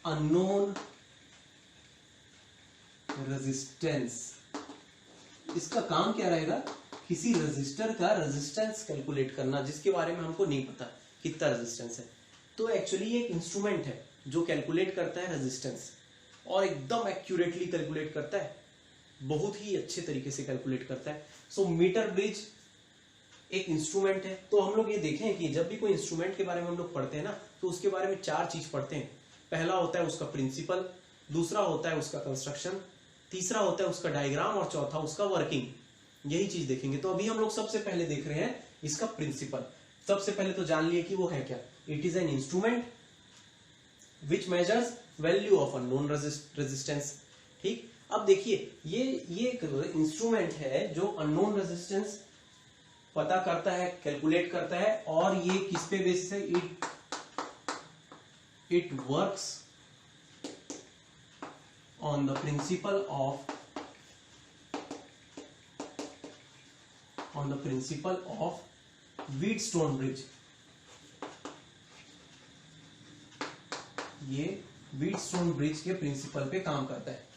unknown resistance। इसका काम क्या रहेगा, किसी रेजिस्टर का रेजिस्टेंस कैलकुलेट करना जिसके बारे में हमको नहीं पता कितना रेजिस्टेंस है। तो एक्चुअली ये एक इंस्ट्रूमेंट है जो कैलकुलेट करता है रेजिस्टेंस, और एकदम एक्यूरेटली कैलकुलेट करता है, बहुत ही अच्छे तरीके से कैलकुलेट करता है। सो मीटर ब्रिज एक इंस्ट्रूमेंट है। तो हम लोग ये देखें कि जब भी कोई इंस्ट्रूमेंट के बारे में हम लोग पढ़ते हैं ना, तो उसके बारे में 4 चीज पढ़ते हैं। पहला होता है उसका प्रिंसिपल, दूसरा होता है उसका कंस्ट्रक्शन, तीसरा होता है उसका डायग्राम, और चौथा उसका वर्किंग। यही चीज देखेंगे। तो अभी हम लोग सबसे पहले देख रहे हैं इसका प्रिंसिपल। सबसे पहले तो जान लिए कि वो है क्या, it is an instrument which measures value of unknown resistance. ठीक, अब देखिए ये एक इंस्ट्रूमेंट है जो अननोन रेजिस्टेंस पता करता है, कैलकुलेट करता है, और ये किस पे बेसिस है, it works on the principle of Wheatstone bridge. ये व्हीटस्टोन ब्रिज के प्रिंसिपल पे काम करता है।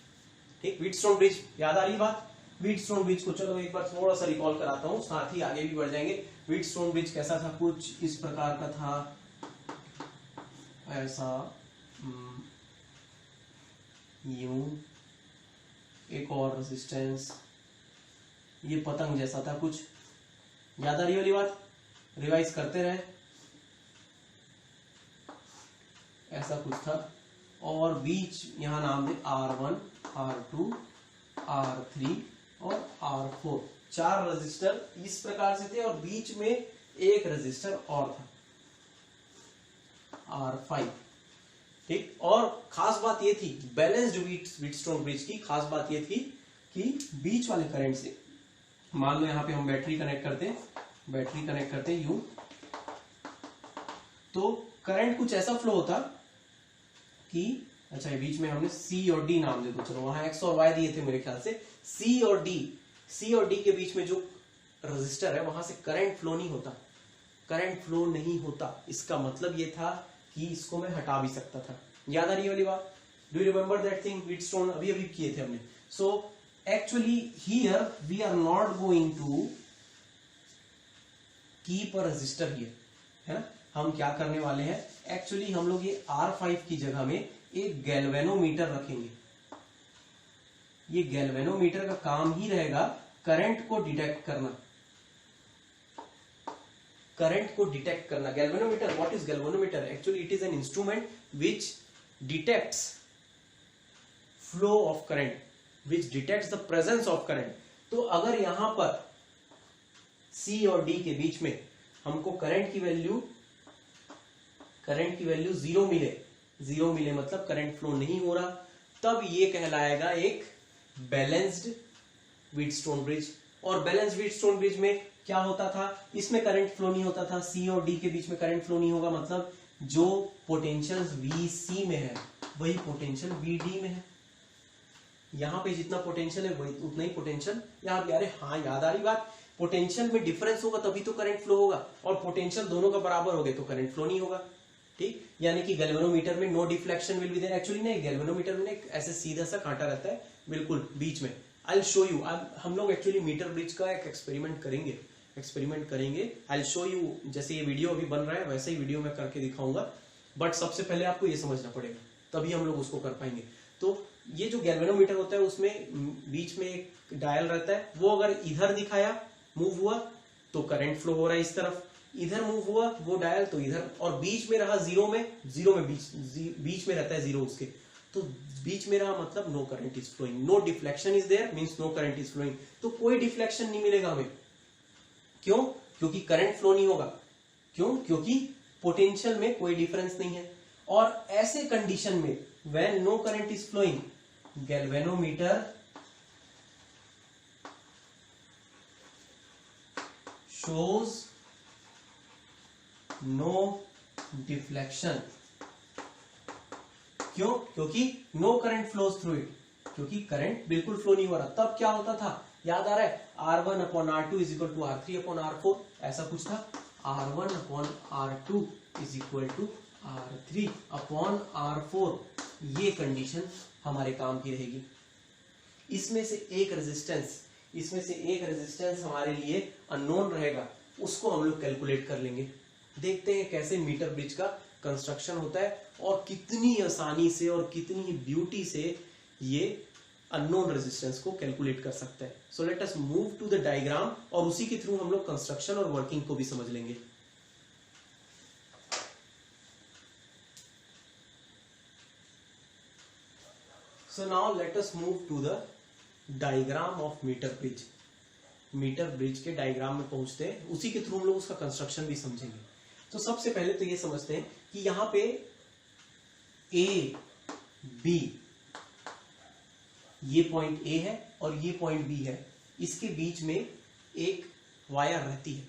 ठीक, व्हीटस्टोन ब्रिज याद आ रही बात। व्हीटस्टोन ब्रिज को चलो एक बार थोड़ा सा रिकॉल कराता हूं, साथ ही आगे भी बढ़ जाएंगे। व्हीटस्टोन ब्रिज कैसा था, कुछ इस प्रकार का था, ऐसा यूं, एक और रेजिस्टेंस, ये पतंग जैसा था कुछ। याद आ रही वाली बात, रिवाइज करते रहे। ऐसा कुछ था, और बीच यहां नाम दे R1, R2, R3 और R4, 4 रजिस्टर इस प्रकार से थे, और बीच में एक रजिस्टर और था R5। ठीक, और खास बात ये थी बैलेंस्ड व्हीटस्टोन ब्रिज की, खास बात ये थी कि बीच वाले करंट से, मान लो यहां पे हम बैटरी कनेक्ट करते हैं यूं, तो करंट कुछ ऐसा फ्लो होता कि, अच्छा ये बीच में हमने सी और डी नाम दे दो, चलो वहां एक्स और वाई दिए थे मेरे ख्याल से, सी और डी के बीच में जो रजिस्टर है वहां से करंट फ्लो नहीं होता, करंट फ्लो नहीं होता। इसका मतलब ये था कि इसको मैं हटा भी सकता था। याद आ रही है वाली बात? Do you remember that thing Wheatstone अभी अभी किए थे हमने। So actually here we are not going to keep a resistor here, है ना। हम क्या करने वाले हैं, एक्चुअली हम लोग ये R5 की जगह में एक गैल्वेनोमीटर रखेंगे। ये गैल्वेनोमीटर का काम ही रहेगा करंट को डिटेक्ट करना, करंट को डिटेक्ट करना। Galvanometer, what is galvanometer? Actually it is an instrument which detects flow of current, which detects the presence of current. तो अगर यहां पर C और D के बीच में हमको करंट की वैल्यू जीरो मिले मतलब करंट फ्लो नहीं हो रहा, तब ये कहलाएगा एक बैलेंस्ड व्हीटस्टोन ब्रिज। और बैलेंस्ड व्हीटस्टोन ब्रिज में क्या होता था, इसमें करंट फ्लो नहीं होता था, C और D के बीच में करंट फ्लो नहीं होगा, मतलब जो पोटेंशियल VC में है वही पोटेंशियल VD में है। यहां पे जितना पोटेंशियल है वही उतना ही पोटेंशियल यहाँ पे। अरे हाँ, याद आ रही बात, पोटेंशियल में डिफरेंस होगा तभी तो करंट फ्लो होगा, और पोटेंशियल दोनों का बराबर हो गए तो करंट फ्लो नहीं होगा। ठीक, यानी कि गैल्वेनोमीटर में no deflection will be there. Actually नहीं, गैल्वेनोमीटर में एक ऐसे सीधा सा कांटा रहता है बिल्कुल बीच में। आई विल शो यू, हम लोग एक्चुअली मीटर ब्रिज का एक एक्सपेरिमेंट करेंगे। आई विल शो यू, जैसे ये वीडियो अभी बन रहा है वैसे ही वीडियो में करके दिखाऊंगा, बट सबसे पहले आपको ये समझना पड़ेगा, तभी हम लोग उसको कर पाएंगे। तो ये जो गैल्वेनोमीटर होता है उसमें बीच में एक डायल रहता है, वो अगर इधर दिखाया मूव हुआ तो करंट फ्लो हो रहा है इस तरफ, इधर मूव हुआ वो डायल तो इधर, और बीच में रहा जीरो में बीच में रहता है जीरो उसके, तो बीच में रहा मतलब no current is flowing, no deflection is there means no current is flowing. तो कोई डिफ्लेक्शन नहीं मिलेगा हमें, क्यों? क्योंकि करंट फ्लो नहीं होगा। क्यों? क्योंकि पोटेंशियल में कोई डिफरेंस नहीं है। और ऐसे कंडीशन में when no current is flowing, galvanometer shows no deflection। क्यों? क्योंकि no current flows through it, क्योंकि करंट बिल्कुल फ्लो नहीं हो रहा। तब क्या होता था, याद आ रहा है? R1/R2 is equal to R3/R4, ऐसा कुछ था। R1/R2 is equal to R3/R4, ये कंडीशन हमारे काम की रहेगी। इसमें से एक रेजिस्टेंस हमारे लिए अननोन रहेगा, उसको हम लोग कैलकुलेट कर लेंगे। देखते हैं कैसे मीटर ब्रिज का कंस्ट्रक्शन होता है और कितनी आसानी से और कितनी ब्यूटी से ये अननोन रेजिस्टेंस को कैलकुलेट कर सकते हैं। So let us move to the diagram, और उसी के थ्रू हम लोग कंस्ट्रक्शन और वर्किंग को भी समझ लेंगे। So now let us move to the diagram of meter bridge। Meter bridge के डायग्राम में पहुंचते हैं, उसी के थ्रू हम लोग उसका कंस्ट्रक्शन भी समझेंगे। तो सबसे पहले तो ये समझते हैं कि यहां पे ए बी, ये पॉइंट ए है और ये पॉइंट बी है, इसके बीच में एक वायर रहती है।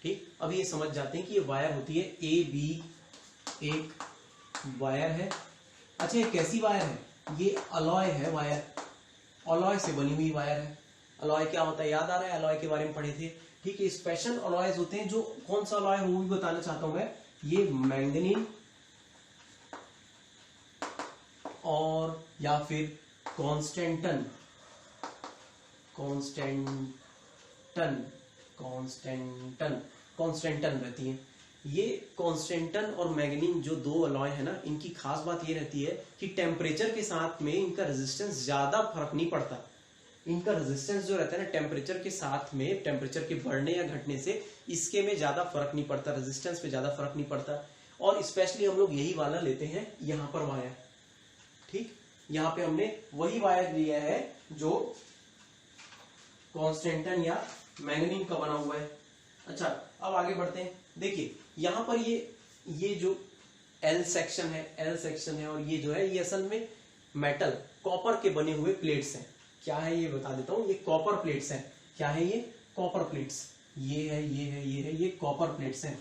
ठीक, अब ये समझ जाते हैं कि ये वायर होती है ए बी, एक वायर है। अच्छा, ये कैसी वायर है? ये अलॉय है वायर, अलॉय से बनी हुई वायर है। अलॉय क्या होता है, याद आ रहा है? अलॉय के बारे में पढ़े थे। ठीक है, स्पेशल अलॉयज होते हैं, जो कौन सा अलॉय है वो भी बताना चाहता हूं मैं। ये मैंगनीज और या फिर कॉन्स्टेंटन रहती है। ये कॉन्स्टेंटन और मैग्नीज जो दो अलॉय है ना, इनकी खास बात ये रहती है कि टेम्परेचर के साथ में इनका रेजिस्टेंस ज्यादा फर्क नहीं पड़ता। इनका रेजिस्टेंस जो रहता है ना, टेम्परेचर के साथ में, टेम्परेचर के बढ़ने या घटने से इसके में ज्यादा फर्क नहीं पड़ता, रेजिस्टेंस पे ज्यादा फर्क नहीं पड़ता। और स्पेशली हम लोग यही वाला लेते हैं यहां पर वायर। ठीक, यहां पे हमने वही वायर लिया है जो कॉन्स्टेंटन या मैंगनीज का बना हुआ है। अच्छा, अब आगे बढ़ते हैं। देखिए यहां पर ये जो एल सेक्शन है और ये जो है, ये असल में मेटल कॉपर के बने हुए प्लेट्स हैं। क्या है ये बता देता हूं, ये कॉपर प्लेट्स हैं। क्या है ये? Copper plates. ये है ये कॉपर प्लेट्स हैं।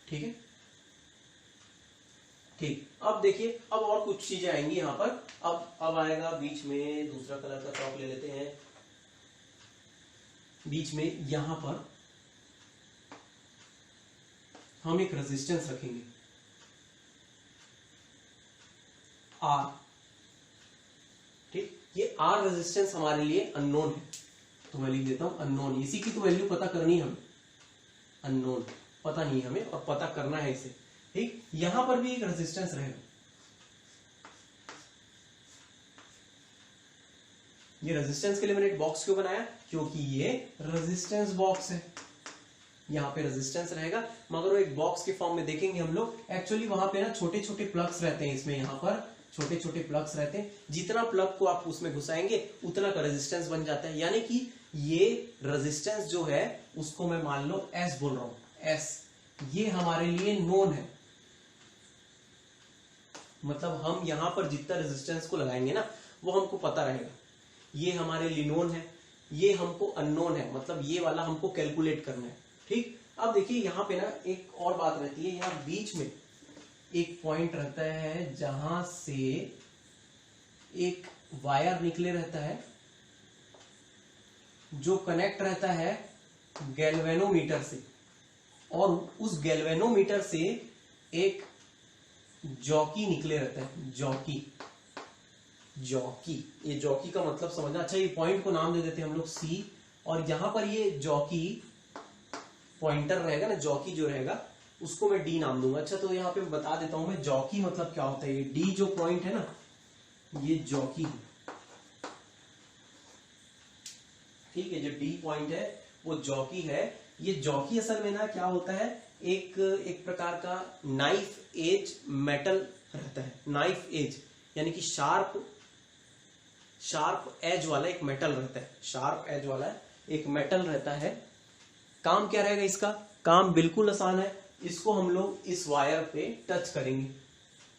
ठीक है, ठीक। अब देखिए, अब और कुछ चीजें आएंगी यहां पर। अब आएगा बीच में, दूसरा कलर का चौक ले लेते हैं। बीच में यहां पर हम एक रेजिस्टेंस रखेंगे R, ठीक। ये R रेजिस्टेंस हमारे लिए अननोन है, तो मैं लिख देता हूं अननोन। इसी की तो वैल्यू पता करनी है हमें, अननोन पता नहीं हमें और पता करना है इसे, ठीक। यहां पर भी एक रेजिस्टेंस रहेगा, ये रेजिस्टेंस के लिए मैंने एक बॉक्स क्यों बनाया, क्योंकि ये रेजिस्टेंस बॉक्स है। यहाँ पे रेजिस्टेंस रहेगा, मगर वो एक बॉक्स के फॉर्म में देखेंगे हम लोग। एक्चुअली वहां पे ना छोटे छोटे प्लग्स रहते हैं, इसमें यहाँ पर छोटे छोटे प्लग्स रहते हैं। जितना प्लग को आप उसमें घुसाएंगे उतना का रेजिस्टेंस बन जाता है। यानी कि ये रेजिस्टेंस जो है उसको मैं मान लो S बोल रहा हूं, S। ये हमारे लिए नोन है, मतलब हम यहां पर जितना रेजिस्टेंस को लगाएंगे ना वो हमको पता रहेगा। ये हमारे लिए नोन है, ये हमको अननोन है, मतलब ये वाला हमको कैलकुलेट करना है, ठीक। अब देखिए यहां पे ना एक और बात रहती है, यहां बीच में एक पॉइंट रहता है जहां से एक वायर निकले रहता है जो कनेक्ट रहता है गैल्वेनोमीटर से, और उस गैल्वेनोमीटर से एक जॉकी निकले रहता है, जॉकी। जॉकी, ये जॉकी का मतलब समझना। अच्छा, ये पॉइंट को नाम दे देते हैं हम लोग C, और यहां पर ये जॉकी पॉइंटर रहेगा ना, जॉकी जो रहेगा उसको मैं D नाम दूंगा। अच्छा, तो यहाँ पे बता देता हूं मैं जॉकी मतलब क्या होता है। ये D जो पॉइंट है ना, ये जॉकी है, ठीक है। जो D पॉइंट है वो जॉकी है। ये जॉकी असल में ना क्या होता है, एक प्रकार का नाइफ एज मेटल रहता है। नाइफ एज यानी कि शार्प एज वाला एक मेटल रहता है, शार्प एज वाला एक मेटल रहता है। काम क्या रहेगा इसका, काम बिल्कुल आसान है। इसको हम लोग इस वायर पे टच करेंगे,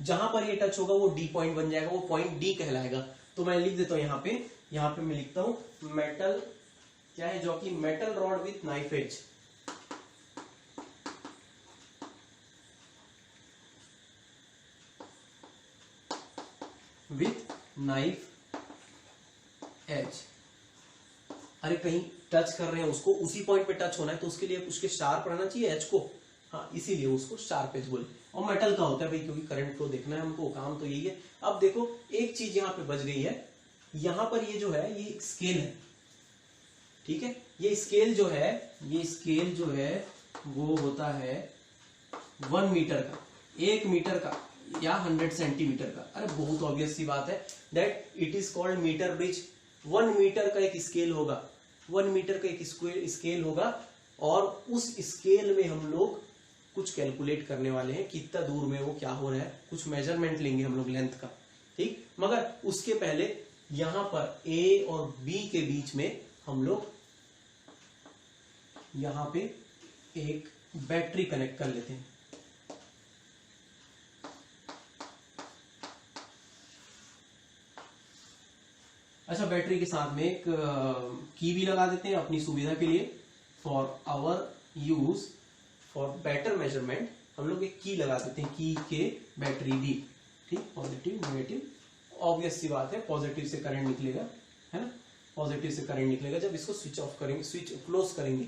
जहां पर ये टच होगा वो D पॉइंट बन जाएगा, वो पॉइंट D कहलाएगा। तो मैं लिख देता हूं यहाँ पे मैं लिखता हूं मेटल, क्या है, जो कि metal rod with knife edge. With knife edge. अरे कहीं टच कर रहे हैं उसको, उसी पॉइंट पे टच होना है, तो उसके लिए उसके शार्प रहना चाहिए एज को, हाँ, इसीलिए उसको शार्प एज बोले। और मेटल का होता है भाई, क्योंकि करंट फ्लो देखना है हमको, काम तो यही है। अब देखो एक चीज यहाँ पे बच गई है, यहां पर ये जो है ये स्केल है, ठीक है। ये स्केल जो है वो होता है 1 मीटर का, 1 मीटर का या 100 सेंटीमीटर का। अरे बहुत ऑब्वियस सी बात है, that it is called meter bridge. 1 meter का एक स्केल होगा, 1 मीटर का एक स्केल होगा, और उस स्केल में हम लोग कुछ कैलकुलेट करने वाले हैं, कितना दूर में वो क्या हो रहा है, कुछ मेजरमेंट लेंगे हम लोग लेंथ का, ठीक। मगर उसके पहले यहां पर A और B के बीच में हम लोग यहां पे एक बैटरी कनेक्ट कर लेते हैं। अच्छा, बैटरी के साथ में एक की भी लगा देते हैं अपनी सुविधा के लिए, for our use for better measurement. हम लोग एक की लगा देते हैं, की के बैटरी B, ठीक। पॉजिटिव नेगेटिव, ऑब्वियस सी बात है, पॉजिटिव से करंट निकलेगा, है ना, पॉजिटिव से करंट निकलेगा जब इसको स्विच ऑफ करेंगे, स्विच क्लोज करेंगे,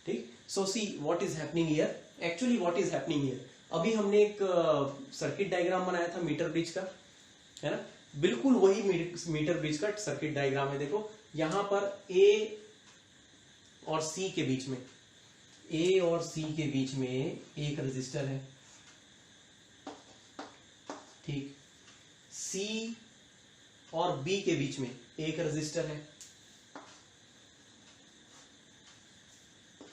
ठीक। So see what is happening here, actually what is happening here. अभी हमने एक सर्किट डायग्राम बनाया था मीटर ब्रिज का, है ना, बिल्कुल वही मीटर ब्रिज का सर्किट डायग्राम है। देखो यहां पर A और C के बीच में, A और C के बीच में एक रेजिस्टर है, ठीक। C और B के बीच में एक रेजिस्टर है,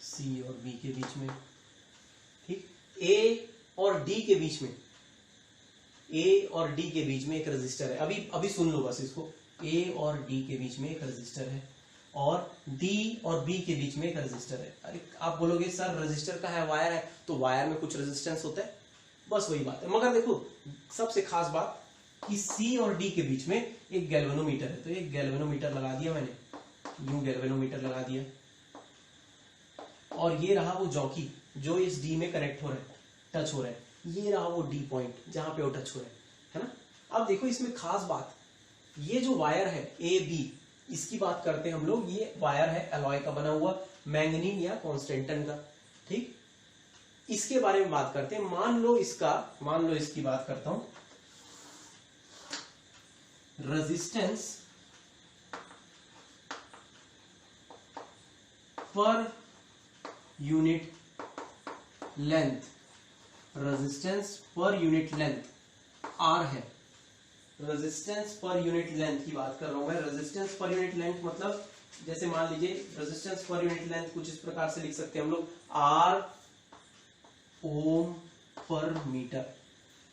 C और B के बीच में, ठीक। A और D के बीच में, A और D के बीच में एक रेजिस्टर है। अभी सुन लो बस इसको, A और D के बीच में एक रेजिस्टर है, और D और B के बीच में एक रेजिस्टर है। अरे आप बोलोगे सर रेजिस्टर का है, वायर है, तो वायर में कुछ रेजिस्टेंस होता है, बस वही बात है। मगर देखो सबसे खास बात कि C और D के बीच में एक गैल्वेनोमीटर है, तो एक गैल्वेनोमीटर लगा दिया मैंने, यूं गैल्वेनोमीटर लगा दिया, और ये रहा वो जॉकी जो इस D में कनेक्ट हो रहा है, टच हो रहा है। ये रहा वो डी पॉइंट जहां पे वो टच हो रहा है ना। अब देखो इसमें खास बात, ये जो वायर है ए बी, इसकी बात करते हैं हम लोग। ये वायर है एलॉय का बना हुआ, मैंगनीन या कॉन्स्टेंटन का, ठीक। इसके बारे में बात करते हैं। मान लो इसकी बात करता हूं, resistance per unit length, resistance per unit length R है। रेजिस्टेंस पर यूनिट लेंथ की बात कर रहा हूं मैं। रेजिस्टेंस पर यूनिट लेंथ मतलब जैसे मान लीजिए रेजिस्टेंस पर यूनिट लेंथ कुछ इस प्रकार से लिख सकते हैं हम लोग, आर ओम पर मीटर,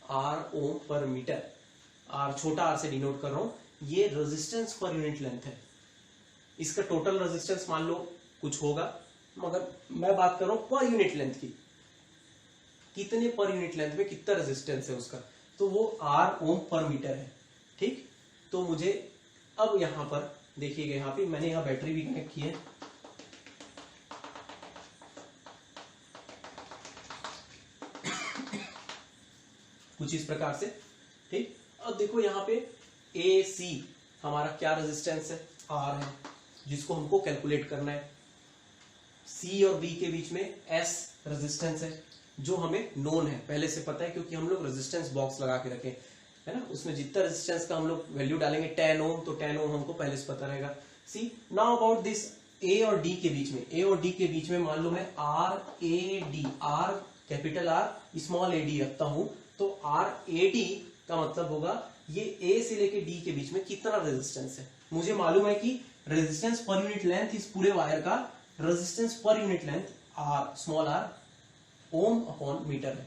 आर ओम पर मीटर। आर छोटा आर से डिनोट कर रहा हूं। ये रेजिस्टेंस पर यूनिट लेंथ है। इसका टोटल रेजिस्टेंस मान लो कुछ होगा, मगर मैं बात कर रहा हूं पर यूनिट लेंथ की, कितने पर यूनिट लेंथ में कितना रेजिस्टेंस है उसका, तो वो आर ओम पर मीटर है, ठीक। तो मुझे अब यहां पर देखिएगा, यहां पे मैंने यहां बैटरी भी कनेक्ट की है। कुछ इस प्रकार से, ठीक। अब देखो यहां पे ए सी हमारा क्या रेजिस्टेंस है, आर है, जिसको हमको कैलकुलेट करना है। सी और बी के बीच में एस रेजिस्टेंस है, जो हमें नोन है, पहले से पता है, क्योंकि हम लोग रेजिस्टेंस बॉक्स लगा के रखे है ना। उसमें जितना रेजिस्टेंस का हम लोग वैल्यू डालेंगे 10 ओम, तो 10 ओम हमको पहले से पता रहेगा। सी नाउ अबाउट दिस ए और डी के बीच में, ए और डी के बीच में मान लो मैं R A D, R capital R small A D रखता हूं, तो आर ए डी का मतलब होगा ये ए से लेके डी के बीच में कितना रेजिस्टेंस है। मुझे मालूम है कि रेजिस्टेंस पर यूनिट लेंथ इस पूरे वायर का, resistance per unit length R small r ohm upon meter है।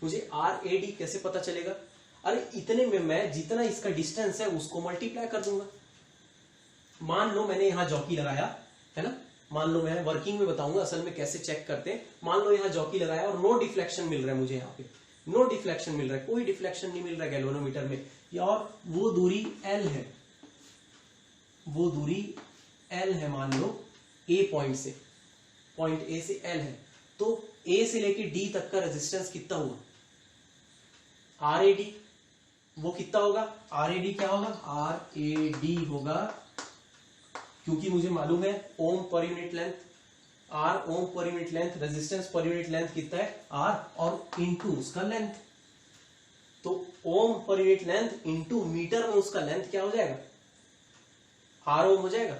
मुझे आर ए डी कैसे पता चलेगा? अरे इतने में मैं जितना इसका डिस्टेंस है उसको मल्टीप्लाई कर दूंगा। मान लो मैंने यहां जॉकी लगाया है ना, मान लो मैं वर्किंग में बताऊंगा असल में कैसे चेक करते हैं। मान लो यहां जॉकी लगाया और नो डिफ्लेक्शन मिल रहा है मुझे, यहाँ पे नो डिफ्लेक्शन मिल रहा है, कोई डिफ्लेक्शन नहीं मिल रहा है गैल्वेनोमीटर में, और वो दूरी एल है, वो दूरी एल है मान लो ए पॉइंट से, पॉइंट ए से एल है, तो ए से लेके डी तक का रेजिस्टेंस कितना हुआ? R A D. वो कितना होगा? आर ए डी क्या होगा? आर ए डी होगा, क्योंकि मुझे मालूम है ओम per unit length, R ohm per unit length, resistance per unit length कितना है? आर, और इनटू उसका लेंथ। तो ओम per unit length into metre में उसका लेंथ क्या हो जाएगा? आर ओम हो जाएगा,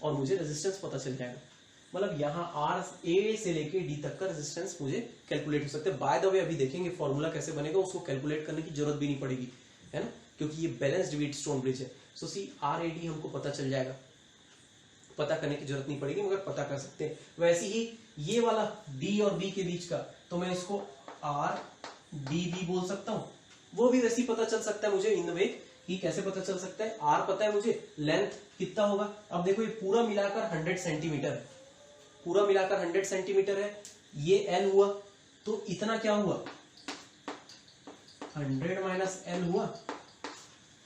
और मुझे रेजिस्टेंस पता चल जाएगा। मतलब यहां आर ए से लेके डी तक का रेजिस्टेंस मुझे कैलकुलेट हो सकता है। बाय द वे अभी देखेंगे फॉर्मूला कैसे बनेगा, उसको कैलकुलेट करने की जरूरत भी नहीं पड़ेगी, है ना, क्योंकि ये बैलेंस्ड व्हीटस्टोन ब्रिज है। सो सी आर ए डी हमको पता चल जाएगा, पता करने की जरूरत नहीं पड़ेगी, मगर पता कर सकते हैं। वैसे ही ये वाला डी और बी के बीच का, तो मैं इसको आर डी बी बोल सकता हूं। वो भी वैसे ही पता चल सकता है मुझे इन वे कि कैसे पता चल सकता है। आर पता है मुझे, लेंथ कितना होगा? अब देखो ये पूरा मिलाकर 100 सेंटीमीटर है, पूरा मिलाकर 100 सेंटीमीटर है, ये एल हुआ, तो इतना क्या हुआ? 100 माइनस एल हुआ।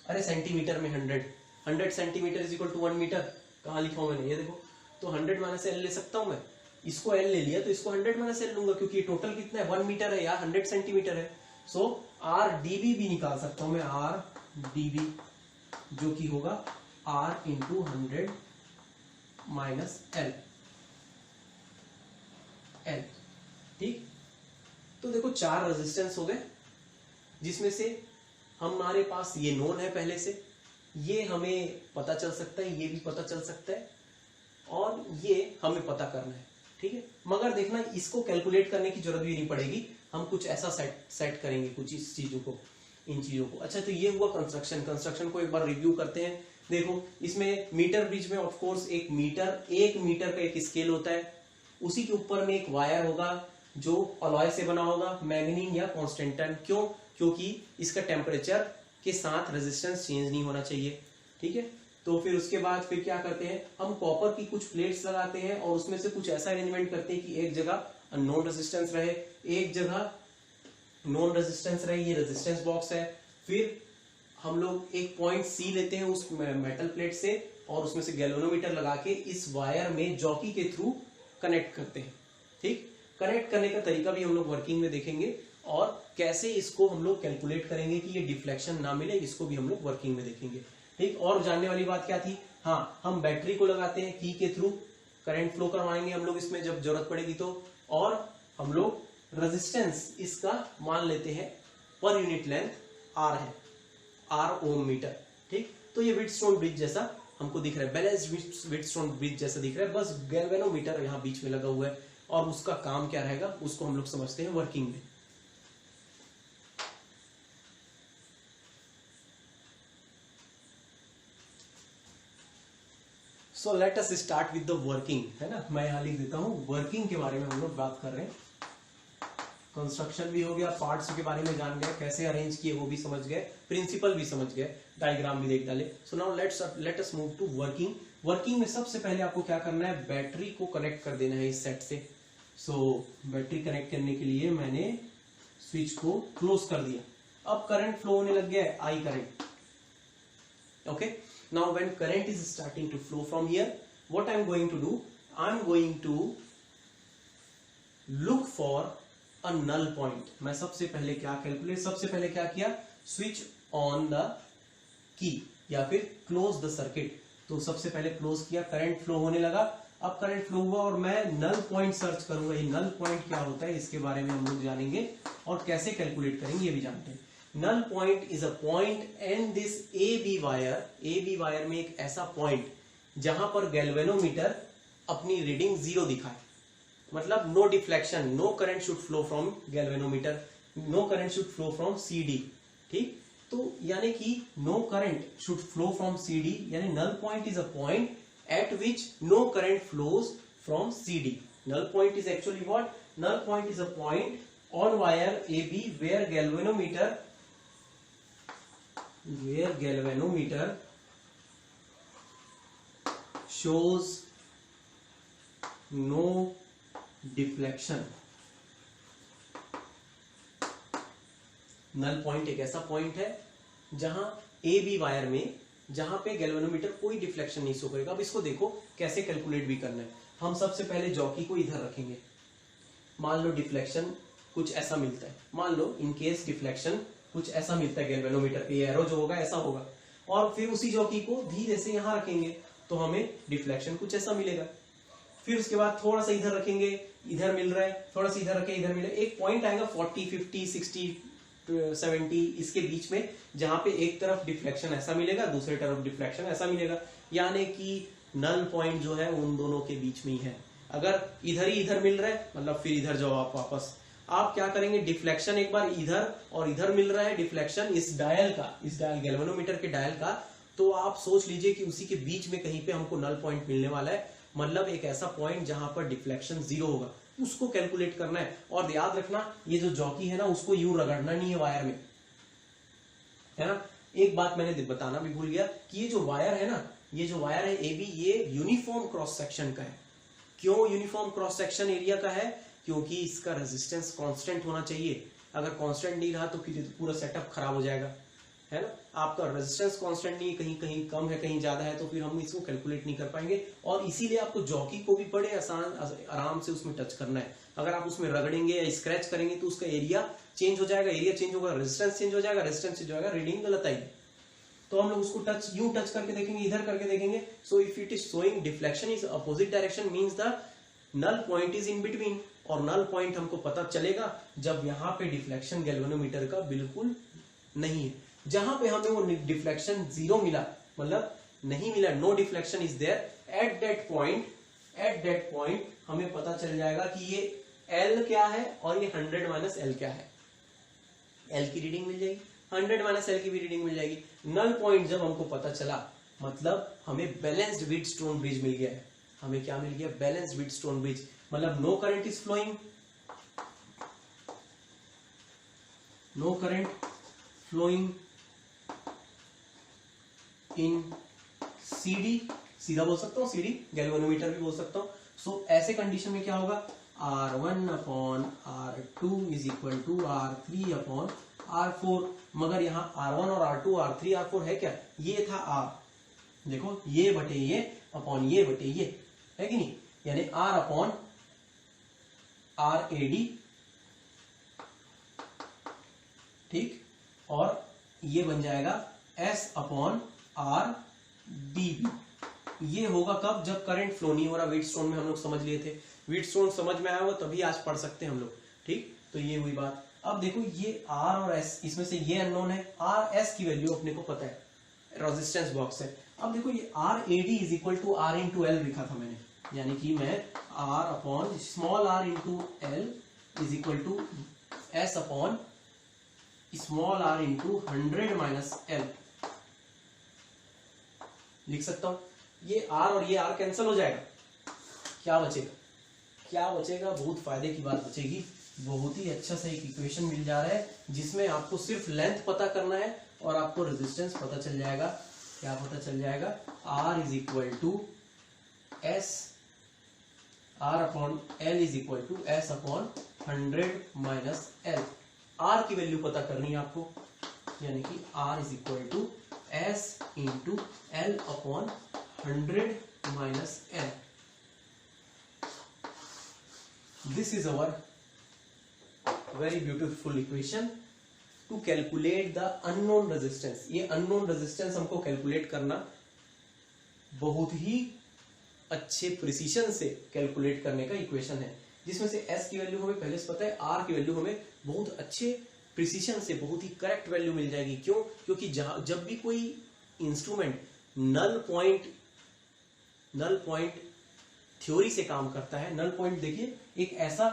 अरे सेंटीमीटर में 100 centimeter is equal to 1 meter. कहां लिखा हूं मैंने? ये देखो, तो 100 माइनस एल ले सकता हूं मैं। इसको एल ले लिया तो इसको 100 माइनस एल लूंगा, क्योंकि ये टोटल कितना है? 1 मीटर है या 100 सेंटीमीटर है। सो आर डीबी भी निकाल सकता हूं मैं, आर डीबी, जो कि होगा R into 100 minus L, L, ठीक। तो देखो 4 रेजिस्टेंस हो गए, जिसमें से हमारे पास ये नोन है पहले से, ये हमें पता चल सकता है, ये भी पता चल सकता है, और ये हमें पता करना है, ठीक है। मगर देखना इसको कैलकुलेट करने की जरूरत भी नहीं पड़ेगी, हम कुछ ऐसा सेट करेंगे कुछ इस चीजों को, इन चीजों को। अच्छा, तो ये हुआ कंस्ट्रक्शन को एक बार रिव्यू करते हैं। देखो इसमें मीटर ब्रिज में ऑफ कोर्स एक मीटर का एक स्केल होता है, उसी के ऊपर में एक वायर होगा जो अलॉय से बना होगा, मैग्नीन या कॉन्स्टेंटन। क्यों? क्योंकि इसका टेम्परेचर के साथ रेजिस्टेंस चेंज नहीं होना चाहिए, ठीक है। तो फिर उसके बाद फिर क्या करते हैं, हम कॉपर की कुछ प्लेट्स लगाते हैं और उसमें से कुछ ऐसा अरेंजमेंट करते हैं कि एक जगह नॉन रेजिस्टेंस रहे, एक जगह नॉन रेजिस्टेंस रहे, ये रेजिस्टेंस बॉक्स है। फिर हम लोग एक पॉइंट सी लेते हैं उस मेटल प्लेट से, और उसमें से गैल्वेनोमीटर लगा के इस वायर में जॉकी के थ्रू कनेक्ट करते हैं, ठीक। कनेक्ट करने का तरीका भी हम लोग वर्किंग में देखेंगे और कैसे इसको हम लोग कैलकुलेट करेंगे कि ये डिफ्लेक्शन ना मिले, इसको भी हम लोग वर्किंग में देखेंगे। ठीक, और जानने वाली बात क्या थी, हाँ हम बैटरी को लगाते हैं की के थ्रू, करंट फ्लो करवाएंगे हम लोग इसमें जब जरूरत पड़ेगी तो, और हम लोग रेजिस्टेंस इसका मान लेते हैं पर यूनिट लेंथ आर है, आर ओम मीटर। ठीक, तो ये व्हीटस्टोन ब्रिज जैसा हमको दिख रहा है, बैलेंस्ड व्हीटस्टोन ब्रिज जैसा दिख रहा है, बस गैल्वेनोमीटर यहाँ बीच में लगा हुआ है और उसका काम क्या रहेगा उसको हम लोग समझते हैं वर्किंग में। सो let us start with the working, है ना, मैं यहां लिख देता हूं वर्किंग के बारे में हम लोग बात कर रहे हैं। कंस्ट्रक्शन भी हो गया, पार्ट्स के बारे में जान गए, कैसे अरेंज किए वो भी समझ गए, प्रिंसिपल भी समझ गए, डायग्राम भी देख डाले। So now let us move to working. Working में सबसे पहले आपको क्या करना है, बैटरी को कनेक्ट कर देना है इस सेट से। सो बैटरी कनेक्ट करने के लिए मैंने स्विच को क्लोज कर दिया, अब करंट फ्लो होने लग गया है, I current. Okay, now when current is starting to flow from here, what I am going to do, I am going to look for a null point। मैं सबसे पहले क्या कैलकुलेट, सबसे पहले क्या किया, स्विच ऑन द की या फिर क्लोज द सर्किट। तो सबसे पहले क्लोज किया, करंट फ्लो होने लगा, अब करंट फ्लो हुआ और मैं नल पॉइंट सर्च करूंगा। ये नल पॉइंट क्या होता है इसके बारे में हम लोग जानेंगे और कैसे कैलकुलेट करेंगे ये भी जानते हैं। Null point is a point and this A B wire में एक ऐसा पॉइंट जहां पर गैल्वेनोमीटर अपनी रीडिंग 0 दिखाए, मतलब no deflection, no current should flow from galvanometer, no current should flow from CD. ठीक, तो यानी कि no current should flow from CD, यानी null point is a point at which no current flows from CD. Null point is actually what, null point is a point on wire A B where galvanometer shows no deflection। Null point एक ऐसा point है जहां ए B wire में, जहां पे galvanometer कोई deflection नहीं show करेगा। अब इसको देखो कैसे कैलकुलेट भी करना है। हम सबसे पहले जॉकी को इधर रखेंगे, मान लो डिफ्लेक्शन कुछ ऐसा मिलता है, मान लो इन केस डिफ्लेक्शन कुछ ऐसा मिलता है गैल्वेनोमीटर पे, ये एरो जो होगा ऐसा होगा, और फिर उसी जॉकी को धीरे से यहां रखेंगे तो हमें डिफ्लेक्शन कुछ ऐसा मिलेगा। फिर उसके बाद थोड़ा सा इधर रखेंगे, इधर मिल रहा है, थोड़ा सा इधर रखें, इधर मिल रहा है, एक पॉइंट आएगा 40, 50, 60, 70 इसके बीच में, जहां पे एक तरफ डिफ्लेक्शन ऐसा मिलेगा, दूसरी तरफ डिफ्लेक्शन ऐसा मिलेगा, यानी कि नल पॉइंट जो है उन दोनों के बीच में ही है। अगर इधर ही इधर मिल रहा है मतलब फिर इधर जाओ आप वापस, आप क्या करेंगे, डिफ्लेक्शन एक बार इधर और इधर मिल रहा है डिफ्लेक्शन इस डायल का, इस डायल गैल्वेनोमीटर के डायल का, तो आप सोच लीजिए कि उसी के बीच में कहीं पे हमको नल पॉइंट मिलने वाला है, मतलब एक ऐसा पॉइंट जहां पर डिफ्लेक्शन 0 होगा, उसको कैलकुलेट करना है। और याद रखना ये जो जॉकी है ना उसको यूं रगड़ना नहीं है वायर में, है ना। एक बात मैंने बताना भी भूल गया कि ये जो वायर है ना, ये जो वायर है ए बी, ये यूनिफॉर्म क्रॉस सेक्शन का है। क्यों यूनिफॉर्म क्रॉस सेक्शन एरिया का है, क्योंकि इसका रेजिस्टेंस कांस्टेंट होना चाहिए। अगर कांस्टेंट नहीं रहा तो फिर पूरा सेटअप खराब हो जाएगा, है ना। आपका रेजिस्टेंस कांस्टेंट नहीं है, कहीं कहीं कम है कहीं ज्यादा है, तो फिर हम इसको कैलकुलेट नहीं कर पाएंगे। और इसीलिए आपको जॉकी को भी बड़े आराम से उसमें टच करना है। अगर आप उसमें रगड़ेंगे या स्क्रैच करेंगे तो उसका एरिया चेंज हो जाएगा, एरिया चेंज होगा, रेजिस्टेंस चेंज हो जाएगा, रेजिस्टेंस चेंज हो जाएगा, रीडिंग गलत आएगी। तो हम लोग उसको यूं टच करके देखेंगे, इधर करके देखेंगे। So if it is showing deflection is opposite direction means the null point is in between. और नल पॉइंट हमको पता चलेगा जब यहाँ पे डिफ्लेक्शन गैल्वेनोमीटर का बिल्कुल नहीं है। जहां पे हमें वो डिफ्लेक्शन 0 मिला, मतलब नहीं मिला, no deflection is there, at that point हमें पता चल जाएगा कि ये L क्या है और ये 100 माइनस L क्या है। L की रीडिंग मिल जाएगी, 100 माइनस L की भी रीडिंग मिल जाएगी। नल पॉइंट जब हमको पता चला मतलब हमें बैलेंस्ड व्हीटस्टोन ब्रिज मिल गया है। हमें क्या मिल गया, बैलेंस्ड व्हीटस्टोन ब्रिज, मतलब no current is flowing, no current flowing in CD, सीधा बोल सकता हूँ CD, गैल्वेनोमीटर भी बोल सकता हूँ। सो ऐसे कंडीशन में क्या होगा, R1 upon R2 is equal to R3 upon R4। मगर यहाँ R1 और R2 R3 R4 है क्या, ये था R, देखो ये बटे ये अपॉन ये बटे ये, है कि नहीं, यानी R अपॉन RAD, ठीक, और ये बन जाएगा S/RDB। ये होगा कब? जब करंट फ्लो नहीं हो रहा। व्हीटस्टोन में हम लोग समझ लिए थे, व्हीटस्टोन समझ में आया हो तभी आज पढ़ सकते हैं हम लोग, ठीक। तो ये हुई बात। अब देखो ये R और S, इसमें से ये अननोन है, RS की वैल्यू अपने को पता है, रेजिस्टेंस बॉक्स है। अब देखो ये RAD is equal to R into L लिखा था मैंने, यानी कि मैं R upon small r into L is equal to S upon small r into 100 minus L लिख सकता हूं। ये R और ये R कैंसिल हो जाएगा, क्या बचेगा? क्या बचेगा? बहुत फायदे की बात बचेगी। बहुत ही अच्छा सा एक इक्वेशन मिल जा रहा है जिसमें आपको सिर्फ लेंथ पता करना है और आपको रेजिस्टेंस पता चल जाएगा। क्या पता चल जाएगा? R is equal to S, R upon L is equal to S upon 100 minus L। R की वैल्यू पता करनी है आपको, यानी कि R is equal to S into L upon 100 minus L। This is our very beautiful equation to calculate the unknown resistance. ये unknown resistance हमको calculate करना बहुत ही अच्छे प्रिसीजन से कैलकुलेट करने का इक्वेशन है, जिसमें से S की वैल्यू हमें पहले से पता है, R की वैल्यू हमें बहुत अच्छे प्रिसीजन से बहुत ही करेक्ट वैल्यू मिल जाएगी। क्यों? क्योंकि जब भी कोई इंस्ट्रूमेंट नल पॉइंट थ्योरी से काम करता है, नल पॉइंट देखिए एक ऐसा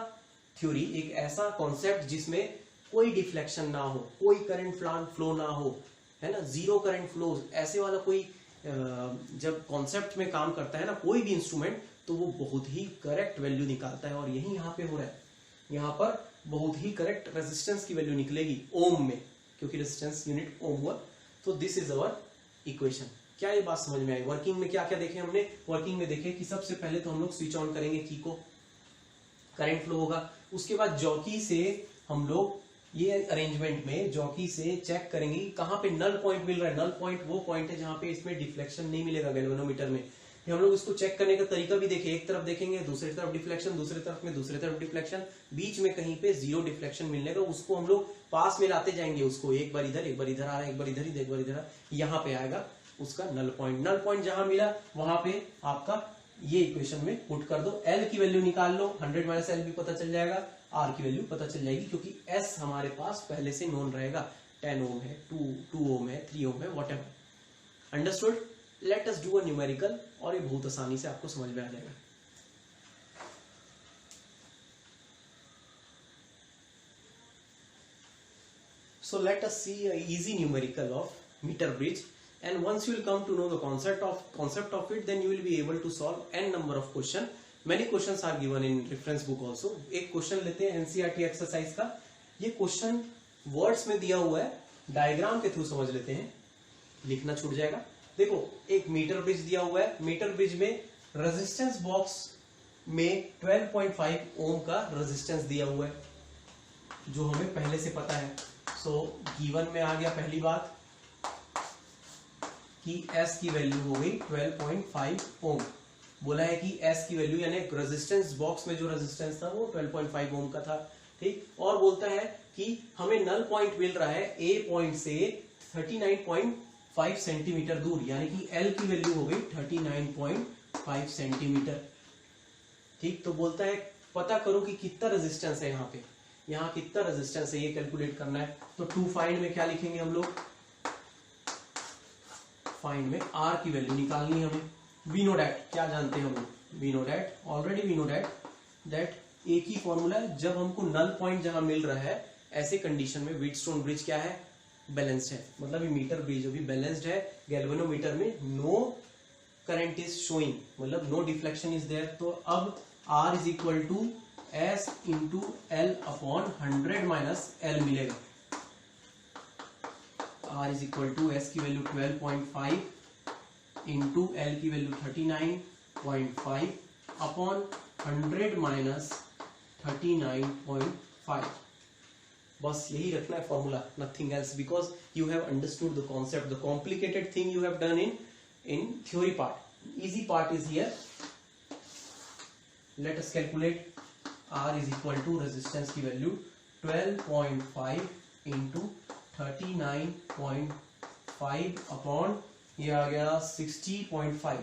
थ्योरी, एक ऐसा कॉन्सेप्ट जिसमें कोई डिफ्लेक्शन ना हो, कोई करंट फ्लो ना हो, है ना, जीरो करंट फ्लो, ऐसे वाला कोई जब कॉन्सेप्ट में काम करता है ना कोई भी इंस्ट्रूमेंट, तो वो बहुत ही करेक्ट वैल्यू निकालता है। और यही यहाँ पे हो रहा है, यहाँ पर बहुत ही करेक्ट रेजिस्टेंस की वैल्यू निकलेगी ओम में, क्योंकि रेजिस्टेंस यूनिट ओम हुआ। तो दिस इज अवर इक्वेशन। क्या ये बात समझ में आई? वर्किंग में क्या क्या देखे हमने? वर्किंग में देखे कि सबसे पहले तो हम लोग स्विच ऑन करेंगे की को, करंट फ्लो होगा। उसके बाद जॉकी से हम लोग ये अरेंजमेंट में जॉकी से चेक करेंगे कि कहाँ पे नल पॉइंट मिल रहा है। नल पॉइंट वो पॉइंट है जहां पे इसमें डिफ्लेक्शन नहीं मिलेगा गैल्वेनोमीटर में। हम लोग इसको चेक करने का तरीका भी देखे, एक तरफ देखेंगे, दूसरी तरफ डिफ्लेक्शन, दूसरी तरफ में दूसरी तरफ डिफ्लेक्शन, बीच में कहीं पे जीरो डिफ्लेक्शन मिलने का, उसको हम लोग पास में लाते जाएंगे। उसको एक बार इधर, एक बार इधर आ रहा है, एक बार इधर, एक बार इधर, यहाँ पे आएगा उसका नल पॉइंट। नल पॉइंट जहां मिला वहां पे आपका ये इक्वेशन में पुट कर दो, एल की वैल्यू निकाल लो, 100 माइनस एल भी पता चल जाएगा, आर की वैल्यू पता चल जाएगी, क्योंकि एस हमारे पास पहले से नोन रहेगा। 10 ओम है, 2 ओम है, 3 ओम है, whatever. Understood? Late us do a numerical, और ये बहुत आसानी से आपको समझ में आ जाएगा। So let us see a easy numerical of meter bridge, and once you will come to know the concept of it, then you will be able to solve n number of question. Many questions are given in reference book also. एक question लेते हैं NCERT exercise का। ये question words में दिया हुआ है, diagram के थ्रू समझ लेते हैं, लिखना छूट जाएगा। देखो एक मीटर ब्रिज दिया हुआ है, मीटर ब्रिज में रेजिस्टेंस बॉक्स में 12.5 ओम का रेजिस्टेंस दिया हुआ है, जो हमें पहले से पता है। सो गिवन में आ गया पहली बात कि S की वैल्यू हो गई 12.5 ओम। बोला है कि S की वैल्यू यानी रेजिस्टेंस बॉक्स में जो रेजिस्टेंस था वो 12.5 ओम का था, ठीक। और बोलता है कि हमें नल पॉइंट मिल रहा है A पॉइंट से 39.5 सेंटीमीटर दूर, यानी कि L की वैल्यू हो गई 39.5 सेंटीमीटर, ठीक। तो बोलता है पता करो कि कितना रेजिस्टेंस है यहाँ पे, यहाँ कितना रेजिस्टेंस है ये कैलकुलेट करना है। तो टू फाइंड में क्या लिखेंगे हम लोग? फाइंड में R की वैल्यू निकालनी है हमें। वी नो डैट, क्या जानते हैं हम लोग? We know that, already we know that एक ही फॉर्मूला है। जब हमको नल पॉइंट जहां मिल रहा है, ऐसे कंडीशन में व्हीटस्टोन ब्रिज क्या है? बैलेंस्ड है, मतलब ये मीटर ब्रिज अभी बैलेंस्ड है। गैल्वेनोमीटर में नो करंट इज शोइंग, मतलब नो डिफ्लेक्शन इज देयर। तो अब R is equal to S into L upon 100 minus L मिलेगा। R is equal to S की वैल्यू 12.5 इंटू एल की वैल्यू 39.5 अपॉन 100 माइनस 39.5। बस यही रखना है formula, nothing else, because you have understood the concept. The complicated thing you have done in theory part, easy part is here. Let us calculate. R is equal to resistance की value 12.5 into 39.5 upon ये आ गया 60.5।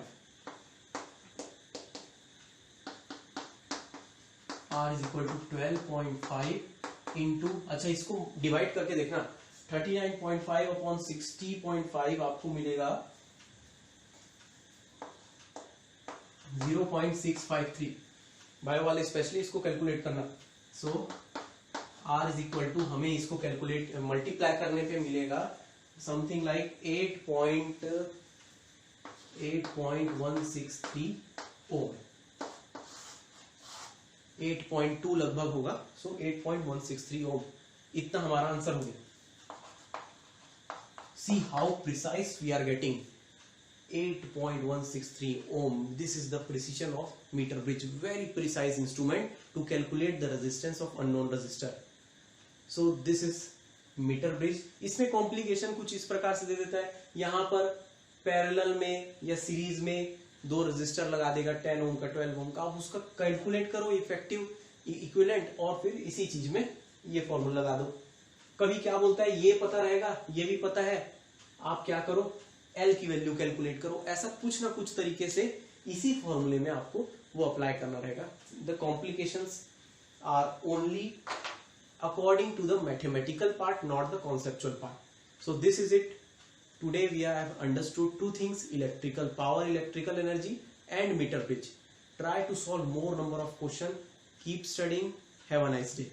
R is equal to 12.5 into, अच्छा इसको divide करके देखना, 39.5 upon 60.5 आपको मिलेगा 0.653। बायो वाले स्पेशली इसको कैलकुलेट करना। सो R इज इक्वल टू, हमें इसको कैलकुलेट मल्टीप्लाई करने पे मिलेगा समथिंग लाइक 8.163 ओम, 8.2 लगभग होगा। सो 8.163 ओम, इतना हमारा आंसर हो गया। See how precise we are getting, 8.163 ohm. This is the precision of meter bridge, very precise instrument to calculate the resistance of unknown resistor. So this is meter bridge. इसमें complication कुछ इस प्रकार से दे देता है, यहाँ पर पैरेलल में या सीरीज में दो रेजिस्टर लगा देगा 10 ओम का 12 ओम का, आप उसका कैलकुलेट करो इफेक्टिव इक्विवेलेंट और फिर इसी चीज में ये फॉर्मूला लगा दो। कभी क्या बोलता है ये पता रहेगा, ये भी पता है, आप क्या करो L की वैल्यू कैलकुलेट करो, ऐसा कुछ ना कुछ तरीके से इसी फॉर्मूले में आपको वो अप्लाई करना रहेगा। The complications are only according to the mathematical part, not the conceptual part. So this is it, today we have understood two things, electrical power, electrical energy and meter bridge. Try to solve more number of questions, keep studying, have a nice day.